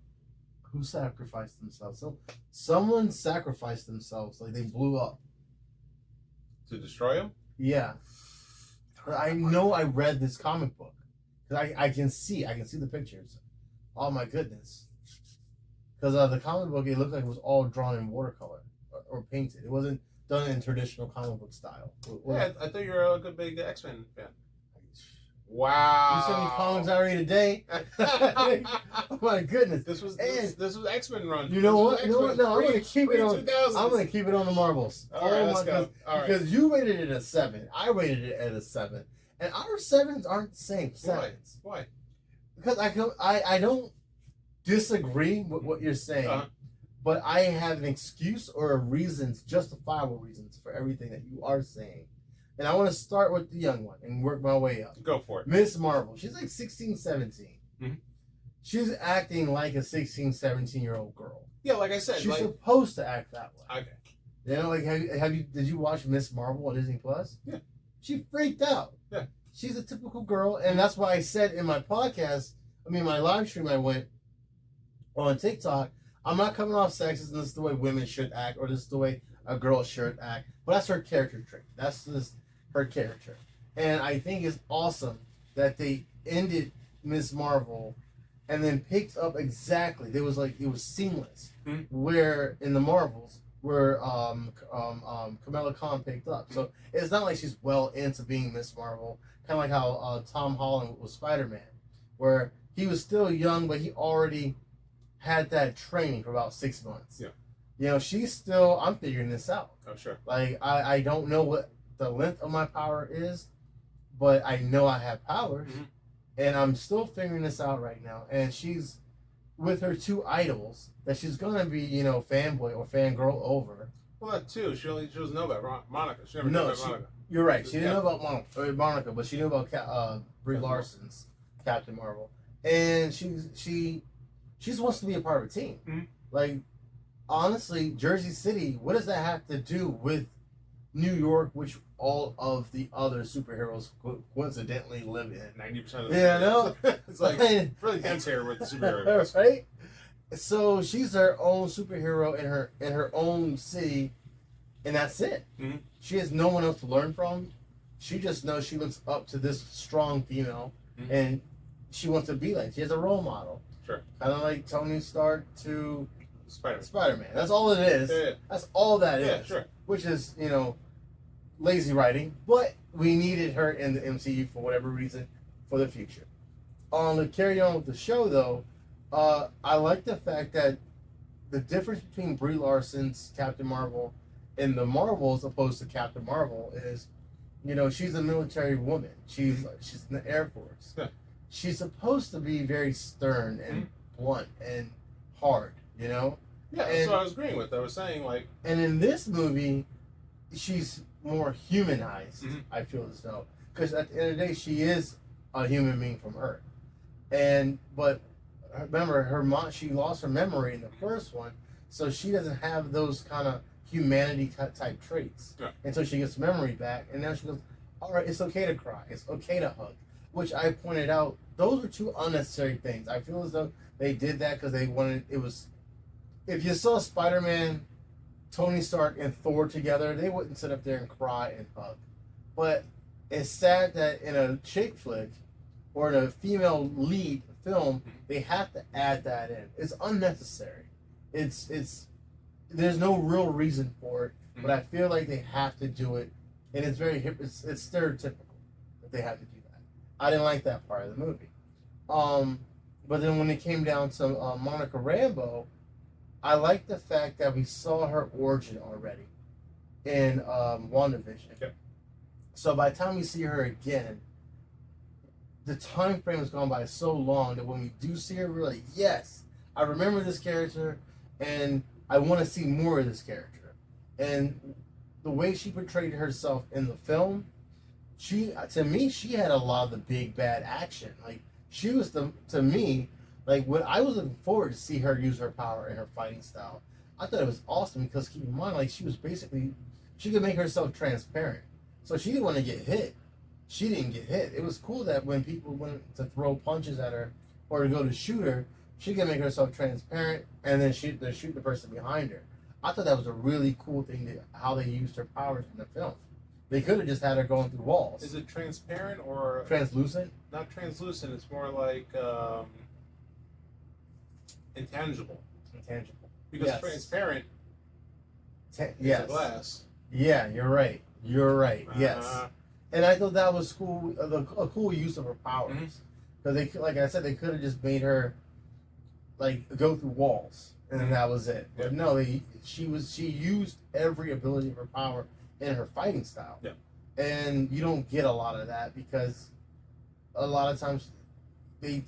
Who sacrificed themselves? Someone sacrificed themselves. Like they blew up. To destroy him? Yeah. I know I read this comic book. I can see the pictures. Oh my goodness. Because the comic book, it looked like it was all drawn in watercolor or painted. It wasn't done in traditional comic book style. Yeah, I thought you were a good big X-Men fan. Wow! You sent me comics I read today. Oh my goodness! This was X-Men run. You know what? No, I'm gonna keep it on. I'm gonna keep it on the Marvels. All right, let's go. All right. Because you rated it a 7, I rated it at a 7, and our 7s aren't the same 7s. Why? Because I don't disagree with what you're saying, but I have an excuse or justifiable reasons for everything that you are saying. And I want to start with the young one and work my way up. Go for it. Miss Marvel. She's like 16, 17. Mm-hmm. She's acting like a 16, 17-year-old girl. Yeah, like I said. She's supposed to act that way. Okay. You know, like, did you watch Miss Marvel on Disney Plus? Yeah. She freaked out. Yeah. She's a typical girl, and that's why I said in my my live stream I went on TikTok, I'm not coming off sexist, and this is the way women should act, or this is the way a girl should act. But that's her character trait. That's just her character. And I think it's awesome that they ended Miss Marvel and then picked up exactly. It was seamless. Mm-hmm. Where in the Marvels, where Kamala Khan picked up. So it's not like she's well into being Miss Marvel. Kind of like how Tom Holland was Spider-Man, where he was still young, but he already had that training for about 6 months. Yeah. You know, she's still, I'm figuring this out. Oh, sure. Like, I don't know what the length of my power is, but I know I have powers, and I'm still figuring this out right now. And she's with her two idols that she's gonna be, fanboy or fangirl over. Well, that too. She doesn't know about Monica. She never knew about Monica. You're right. She didn't know about Monica, but she knew about Brie Larson's Captain Marvel, and she wants to be a part of a team. Mm-hmm. Like, honestly, Jersey City. What does that have to do with New York, which all of the other superheroes coincidentally live in? 90% of the yeah, no, it's like really dense here with the superheroes, right? So she's her own superhero in her own city, and that's it. Mm-hmm. She has no one else to learn from. She just knows she looks up to this strong female, and she wants to be like. She has a role model. Sure. Kind of like Tony Stark to Spider-Man. That's all it is. Yeah. That's all that is. Yeah, sure. Which is, lazy writing, but we needed her in the MCU for whatever reason for the future. To carry on with the show, though, I like the fact that the difference between Brie Larson's Captain Marvel and the Marvels opposed to Captain Marvel is, she's a military woman. She's in the Air Force. Yeah. She's supposed to be very stern and blunt and hard, Yeah, that's what I was agreeing with. I was saying, like... And in this movie, she's more humanized, Mm-hmm. I feel as though. Because at the end of the day, she is a human being from Earth. But remember, she lost her memory in the first one, so she doesn't have those kind of humanity type traits. Yeah. Until she gets memory back, and now she goes, all right, it's okay to cry. It's okay to hug. Which I pointed out, those are two unnecessary things. I feel as though they did that because they wanted, if you saw Spider-Man, Tony Stark, and Thor together, they wouldn't sit up there and cry and hug. But it's sad that in a chick flick or in a female lead film, they have to add that in. It's unnecessary. There's no real reason for it, but I feel like they have to do it, and it's very it's stereotypical that they have to do that. I didn't like that part of the movie. But then when it came down to Monica Rambeau, I like the fact that we saw her origin already in WandaVision. Yep. So by the time we see her again, the time frame has gone by so long that when we do see her, we're like, yes, I remember this character, and I want to see more of this character. And the way she portrayed herself in the film, to me, she had a lot of the big bad action. Like, she was to me, like, when I was looking forward to see her use her power and her fighting style. I thought it was awesome because keep in mind, like, she could make herself transparent. So she didn't want to get hit. She didn't get hit. It was cool that when people went to throw punches at her or to go to shoot her, she could make herself transparent and then shoot the person behind her. I thought that was a really cool thing, how they used her powers in the film. They could have just had her going through walls. Is it transparent or... Translucent? Not translucent. It's more like intangible. Intangible. Because Yes. Transparent yes. is a glass. Yeah, you're right. You're right. Yes. Uh-huh. And I thought that was cool, a cool use of her powers. Because Mm-hmm. like I said, they could have just made her like go through walls, and then that was it. But no, she used every ability of her power in her fighting style. Yeah. And you don't get a lot of that because a lot of times they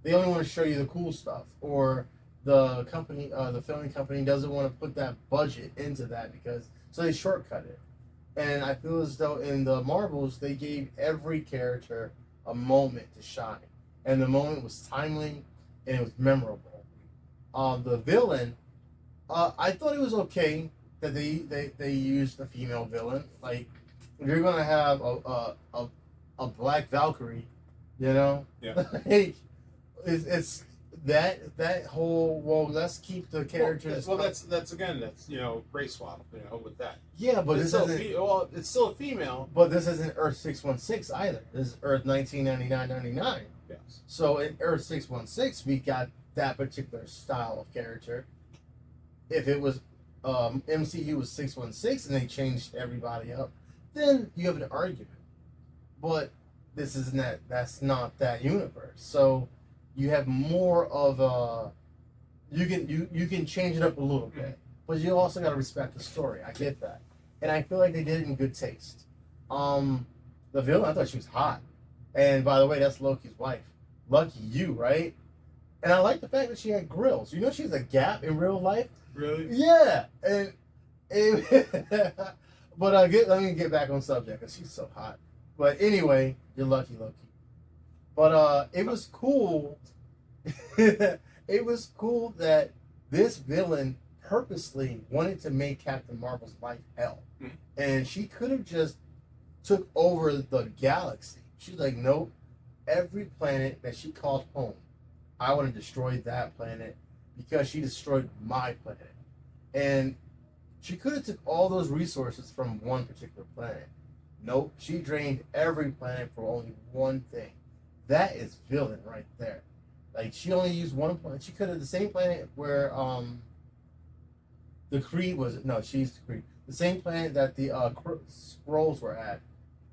only want to show you the cool stuff, or the company, the filming company doesn't want to put that budget into that so they shortcut it. And I feel as though in the Marvels, they gave every character a moment to shine. And the moment was timely and it was memorable. The villain, I thought it was okay that they used a female villain. Like, if you're going to have a Black Valkyrie, Yeah. like, it's that whole, well, let's keep the characters. Well, that's race swap, with that. Yeah, but it's it's still a female. But this isn't Earth 616 either. This is Earth 1999. Yes. So in Earth 616, we got that particular style of character. If it was MCU was 616 and they changed everybody up, then you have an argument. But this isn't that. That's not that universe. So you have more of a. You can change it up a little bit, but you also got to respect the story. I get that. and I feel like they did it in good taste. The villain, I thought she was hot, and by the way, that's Loki's wife. Lucky you, right? And I like the fact that she had grills. You know, she's a Gap in real life. Really? Yeah, and but let me get back on subject because she's so hot. But anyway, you're lucky, Loki. But it was cool. It was cool that this villain purposely wanted to make Captain Marvel's life hell, and she could have just took over the galaxy. She's like, nope. Every planet that she called home, I want to destroy that planet because she destroyed my planet. And she could have took all those resources from one particular planet. Nope, she drained every planet for only one thing. That is villain right there. Like, she only used one planet. She could have the same planet where the Kree was. No, she's the Kree. The same planet that the Skrulls were at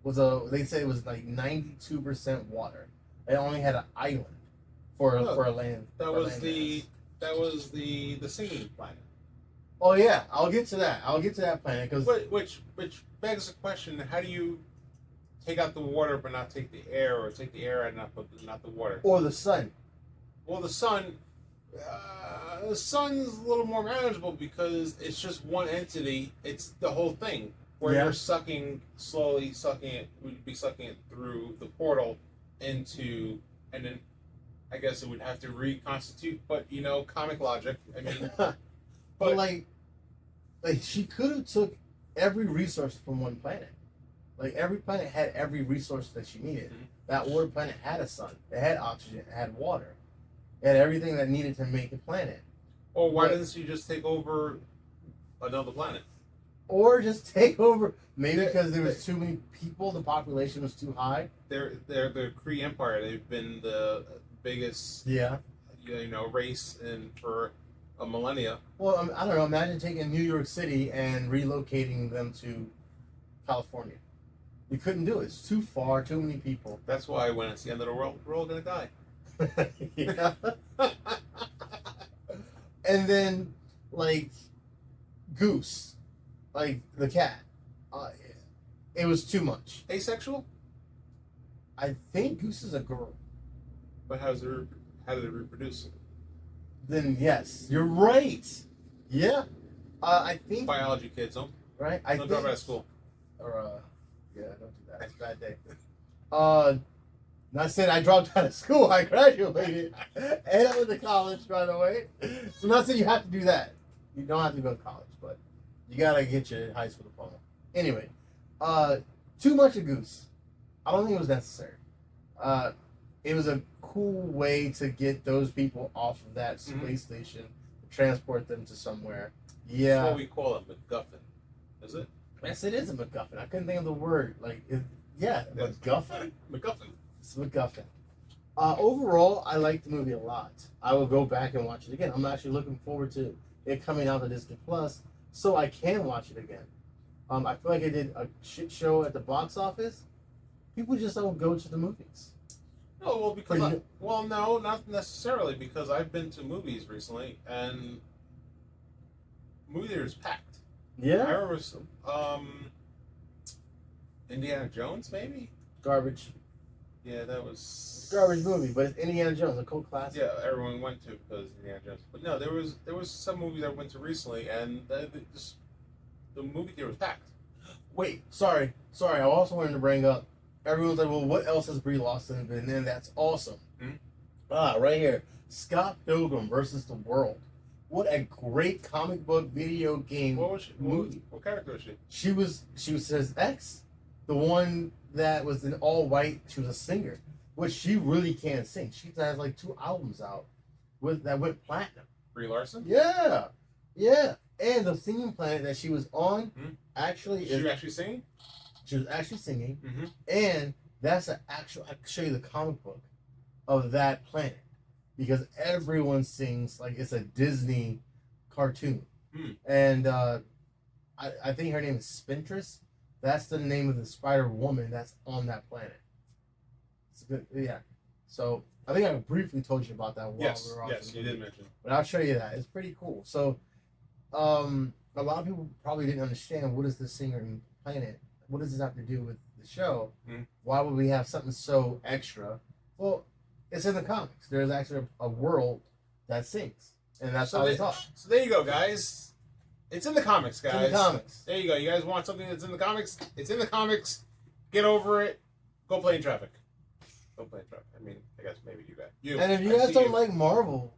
was they said it was like 92% water. It only had an island for a land. That was the singing planet. Oh yeah, I'll get to that. I'll get to that planet because which begs the question: how do you take out the water but not take the air, or take the air and not the water? Or the sun. Well, the sun's a little more manageable because it's just one entity. It's the whole thing where you're slowly sucking it. We'd be sucking it through the portal into, and then I guess it would have to reconstitute. But you know, comic logic. I mean, but like she could have took every resource from one planet. Like every planet had every resource that she needed. Mm-hmm. That water planet had a sun. It had oxygen. It had water. It had everything that needed to make a planet. Or why doesn't she just take over another planet? Or just take over, maybe because there was too many people, the population was too high. They're the Kree Empire. They've been the biggest race for a millennia. Well, I don't know. Imagine taking New York City and relocating them to California. You couldn't do it. It's too far, too many people. That's why when it's the end of the world, we're all gonna die. Yeah. And then, like, Goose, like the cat, it was too much. Asexual? I think Goose is a girl. But how did it reproduce? Then yes, you're right. Yeah, I think biology kids, don't right. Don't drop out of school. Or yeah, don't do that. It's a bad day. Not saying I dropped out of school. I graduated and I went to college, by the way. So not saying you have to do that. You don't have to go to college, but you gotta get your high school diploma. Anyway, too much of Goose. I don't think it was necessary. It was a cool way to get those people off of that space station, transport them to somewhere. Yeah. That's what we call it, MacGuffin. Is it? Yes, it is a MacGuffin. I couldn't think of the word. MacGuffin. MacGuffin. It's MacGuffin. Overall, I like the movie a lot. I will go back and watch it again. I'm actually looking forward to it coming out to Disney Plus so I can watch it again. I feel like I did a shit show at the box office. People just don't go to the movies. No, no, not necessarily, because I've been to movies recently and movie theater is packed. Yeah. I remember Indiana Jones, maybe? Garbage. Yeah, that was garbage movie, but it's Indiana Jones, a cult classic. Yeah, everyone went to because Indiana Jones. But no, there was some movies I went to recently, and the movie theater was packed. Wait, sorry. I also wanted to bring up. Everyone's like, well, what else has Brie Larson been in? That's awesome. Mm-hmm. Right here, Scott Pilgrim versus the World. What a great comic book video game movie. What character was she? She was his ex, the one that was in all white. She was a singer, which she really can sing. She has like 2 albums out that went platinum. Brie Larson? Yeah. And the singing planet that she was on actually she was actually singing. She was actually singing, and that's an actual. I can show you the comic book of that planet because everyone sings like it's a Disney cartoon, and I think her name is Spintress. That's the name of the Spider Woman that's on that planet. It's good, yeah. So I think I briefly told you about that. Yes, you did mention. But I'll show you that. It's pretty cool. So, a lot of people probably didn't understand what is the Singing Planet. What does this have to do with the show? Mm. Why would we have something so extra? Well, it's in the comics. There's actually a world that sings, and that's how they talk. So there you go, guys. It's in the comics, guys. It's in the comics. There you go. You guys want something that's in the comics? It's in the comics. Get over it. Go play in traffic. Go play in traffic. I mean, I guess maybe you guys. You. And if you guys don't like Marvel,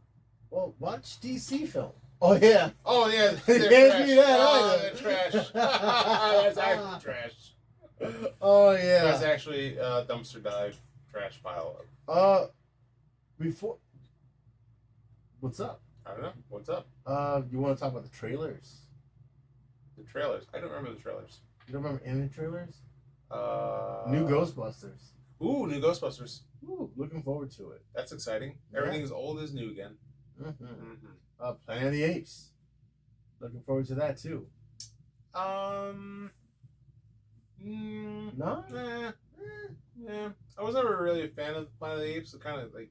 well, watch DC film. Oh yeah. Oh yeah. They They're can't trash. do that Oh, either. they're trash. That's actually trash. Oh That's yeah. actually a dumpster dive trash pile. Before. What's up? I don't know. What's up? You want to talk about the trailers? The trailers. I don't remember the trailers. You don't remember any trailers? Uh, New Ghostbusters. Ooh, new Ghostbusters. Ooh, looking forward to it. That's exciting. Yeah. Everything's old is new again. Mm-hmm. Mm-hmm. Planet of the Apes. Looking forward to that too. No? Yeah. I was never really a fan of Planet of the Apes. It kind of like,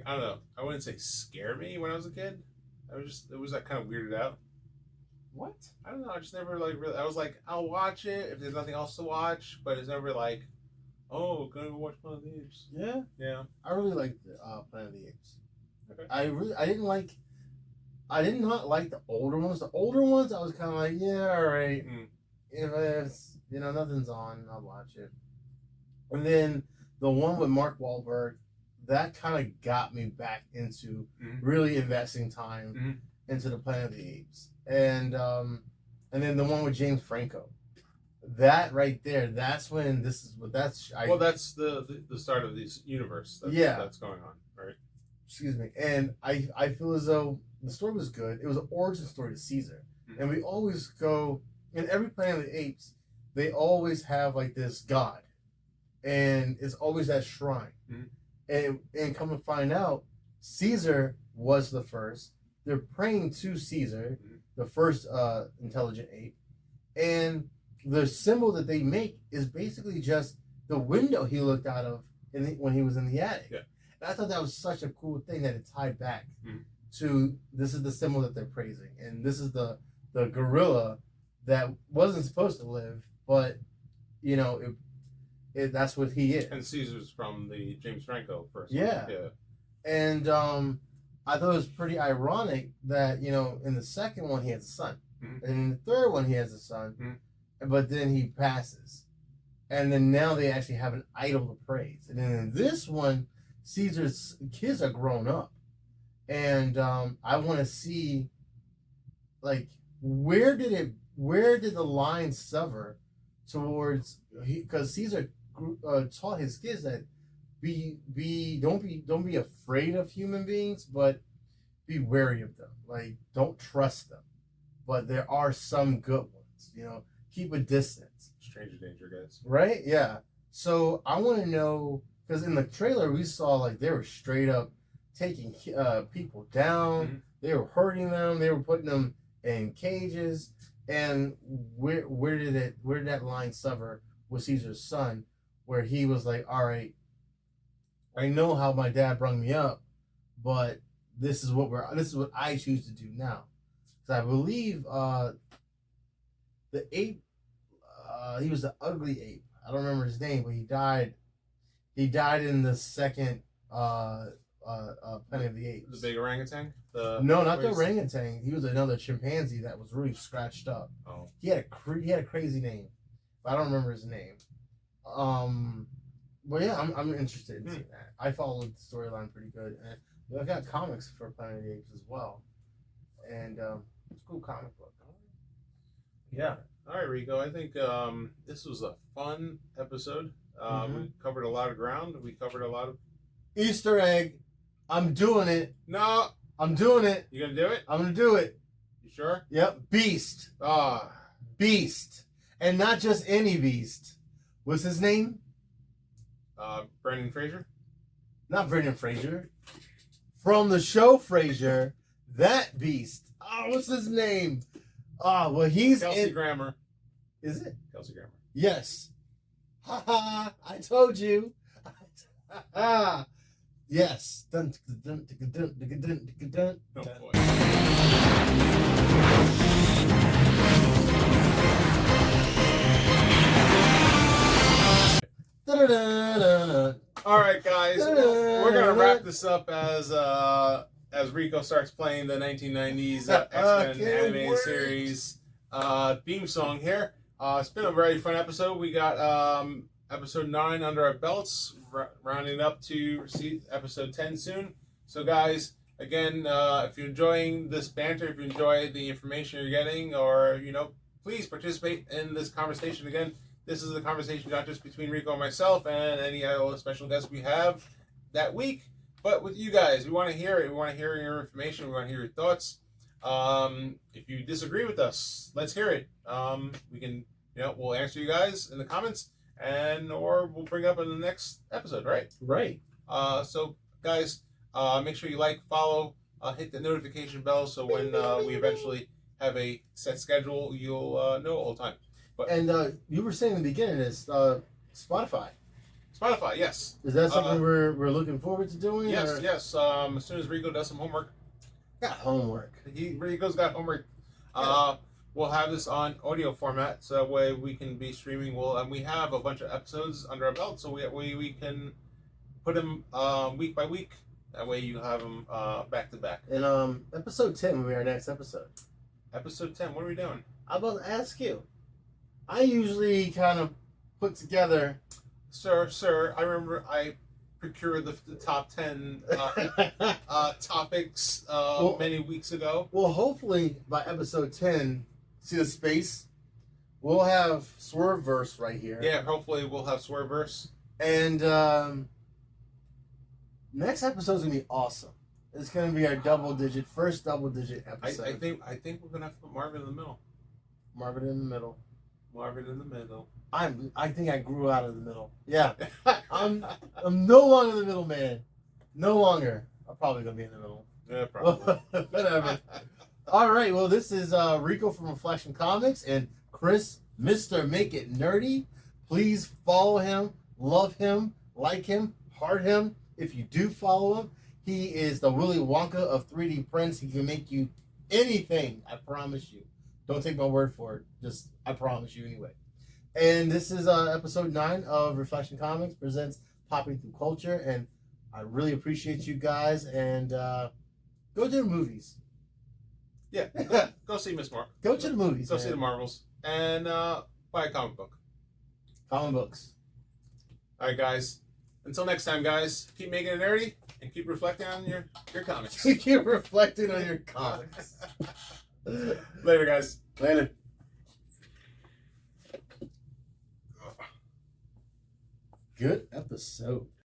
I don't know. I wouldn't say scare me when I was a kid. It was like kind of weirded out. What? I don't know. I just never like really. I was like, I'll watch it if there's nothing else to watch, but it's never like, oh, gonna go watch Planet of the Apes. Yeah. Yeah. I really liked Planet of the Apes. Okay. I did not like the older ones. The older ones, I was kind of like, yeah, all right. Mm. If it's, nothing's on, I'll watch it. And then the one with Mark Wahlberg, that kind of got me back into really investing time into the Planet of the Apes. And then the one with James Franco. That right there, that's when that's the start of this universe. That's going on, right? Excuse me. And I feel as though the story was good. It was an origin story to Caesar. Mm-hmm. And we always go, in every Planet of the Apes, they always have like this god. And it's always that shrine. Mm-hmm. And come to find out, Caesar was the first. They're praying to Caesar, the first intelligent ape. And the symbol that they make is basically just the window he looked out of when he was in the attic. Yeah. And I thought that was such a cool thing that it tied back to this is the symbol that they're praising. And this is the gorilla that wasn't supposed to live, but, that's what he is. And Caesar's from the James Franco first. Yeah. And I thought it was pretty ironic that, in the second one he has a son. Mm-hmm. And in the third one he has a son. But then he passes. And then now they actually have an idol to praise. And then in this one, Caesar's kids are grown up. And I want to see, like, where did the line sever towards, because Caesar taught his kids that don't be afraid of human beings, but be wary of them. Like, don't trust them. But there are some good ones, keep a distance. Stranger danger, guys. Right? Yeah. So I want to know, because in the trailer we saw like they were straight up taking people down. They were hurting them. They were putting them in cages. And where did that line sever with Caesar's son, where he was like, all right, I know how my dad brought me up, but this is what I choose to do now. Because I believe the ape, he was the ugly ape. I don't remember his name, but he died. He died in the second Planet of the Apes. The big orangutan? No, not the orangutan. He was another chimpanzee that was really scratched up. Oh. He had a crazy name, but I don't remember his name. But yeah, I'm interested in seeing that. I followed the storyline pretty good, and I got comics for Planet of the Apes as well, and it's a cool comic book. Yeah. All right, Rico. I think this was a fun episode. We covered a lot of ground. We covered a lot of Easter egg. I'm doing it. No. I'm doing it. You gonna do it? I'm gonna do it. You sure? Yep. Beast. Beast. And not just any beast. What's his name? Brendan Fraser? Not Brendan Fraser. From the show Frasier, that beast. Oh, what's his name? Well, he's Kelsey Grammer. Is it? Kelsey Grammer. Yes. Ha ha! I told you. Yes. Dun, dun, dun, dun, dun, dun, dun, dun, Oh dun. boy. Dun, dun, dun, dun, dun. All right, guys, we're gonna wrap this up as Rico starts playing the 1990s X-Men Can't animated wait. series theme song here. It's been a very fun episode. We got episode 9 under our belts, rounding up to see episode 10 soon. So, guys, again, if you're enjoying this banter, if you enjoy the information you're getting, or please participate in this conversation. Again, this is a conversation not just between Rico and myself and any other special guests we have that week, but with you guys. We want to hear it. We want to hear your information. We want to hear your thoughts. If you disagree with us, let's hear it. We can, we'll answer you guys in the comments, or we'll bring up in the next episode, right? Right. So, guys, make sure you like, follow, hit the notification bell so when we eventually have a set schedule, you'll know all the time. And you were saying in the beginning is Spotify. Spotify, yes. Is that something we're looking forward to doing? Yes, or? yes. As soon as Rico does some homework, Got homework. Rico's got homework. We'll have this on audio format, so that way we can be streaming. And we have a bunch of episodes under our belt, so we can put them week by week. That way you have them back to back. And episode 10 will be our next episode. Episode 10. What are we doing? I'm about to ask you. I usually kind of put together. Sir, I remember I procured the top 10 topics many weeks ago. Well, hopefully by episode 10, see the space? We'll have Swerveverse right here. Yeah, hopefully we'll have Swerveverse. And next episode's going to be awesome. It's going to be our first double digit episode. I think we're going to have to put Marvin in the middle. Marvin in the middle. Marvin in the middle. I think I grew out of the middle. Yeah. I'm no longer the middle man. No longer. I'm probably gonna be in the middle. Yeah, probably. Whatever. All right. Well, this is Rico from Reflection Comics and Chris, Mr. Make It Nerdy. Please follow him, love him, like him, heart him. If you do follow him, he is the Willy Wonka of 3D prints. He can make you anything. I promise you. Don't take my word for it. Just, I promise you anyway. And this is episode 9 of Reflection Comics presents Popping Through Culture. And I really appreciate you guys. And go to the movies. Yeah, go see Miss Marvel. Go to the movies. Go see the Marvels. And buy a comic book. Comic books. All right, guys. Until next time, guys, keep making it nerdy and keep reflecting on your comics. Keep reflecting on your comics. Later, guys. Later. Good episode.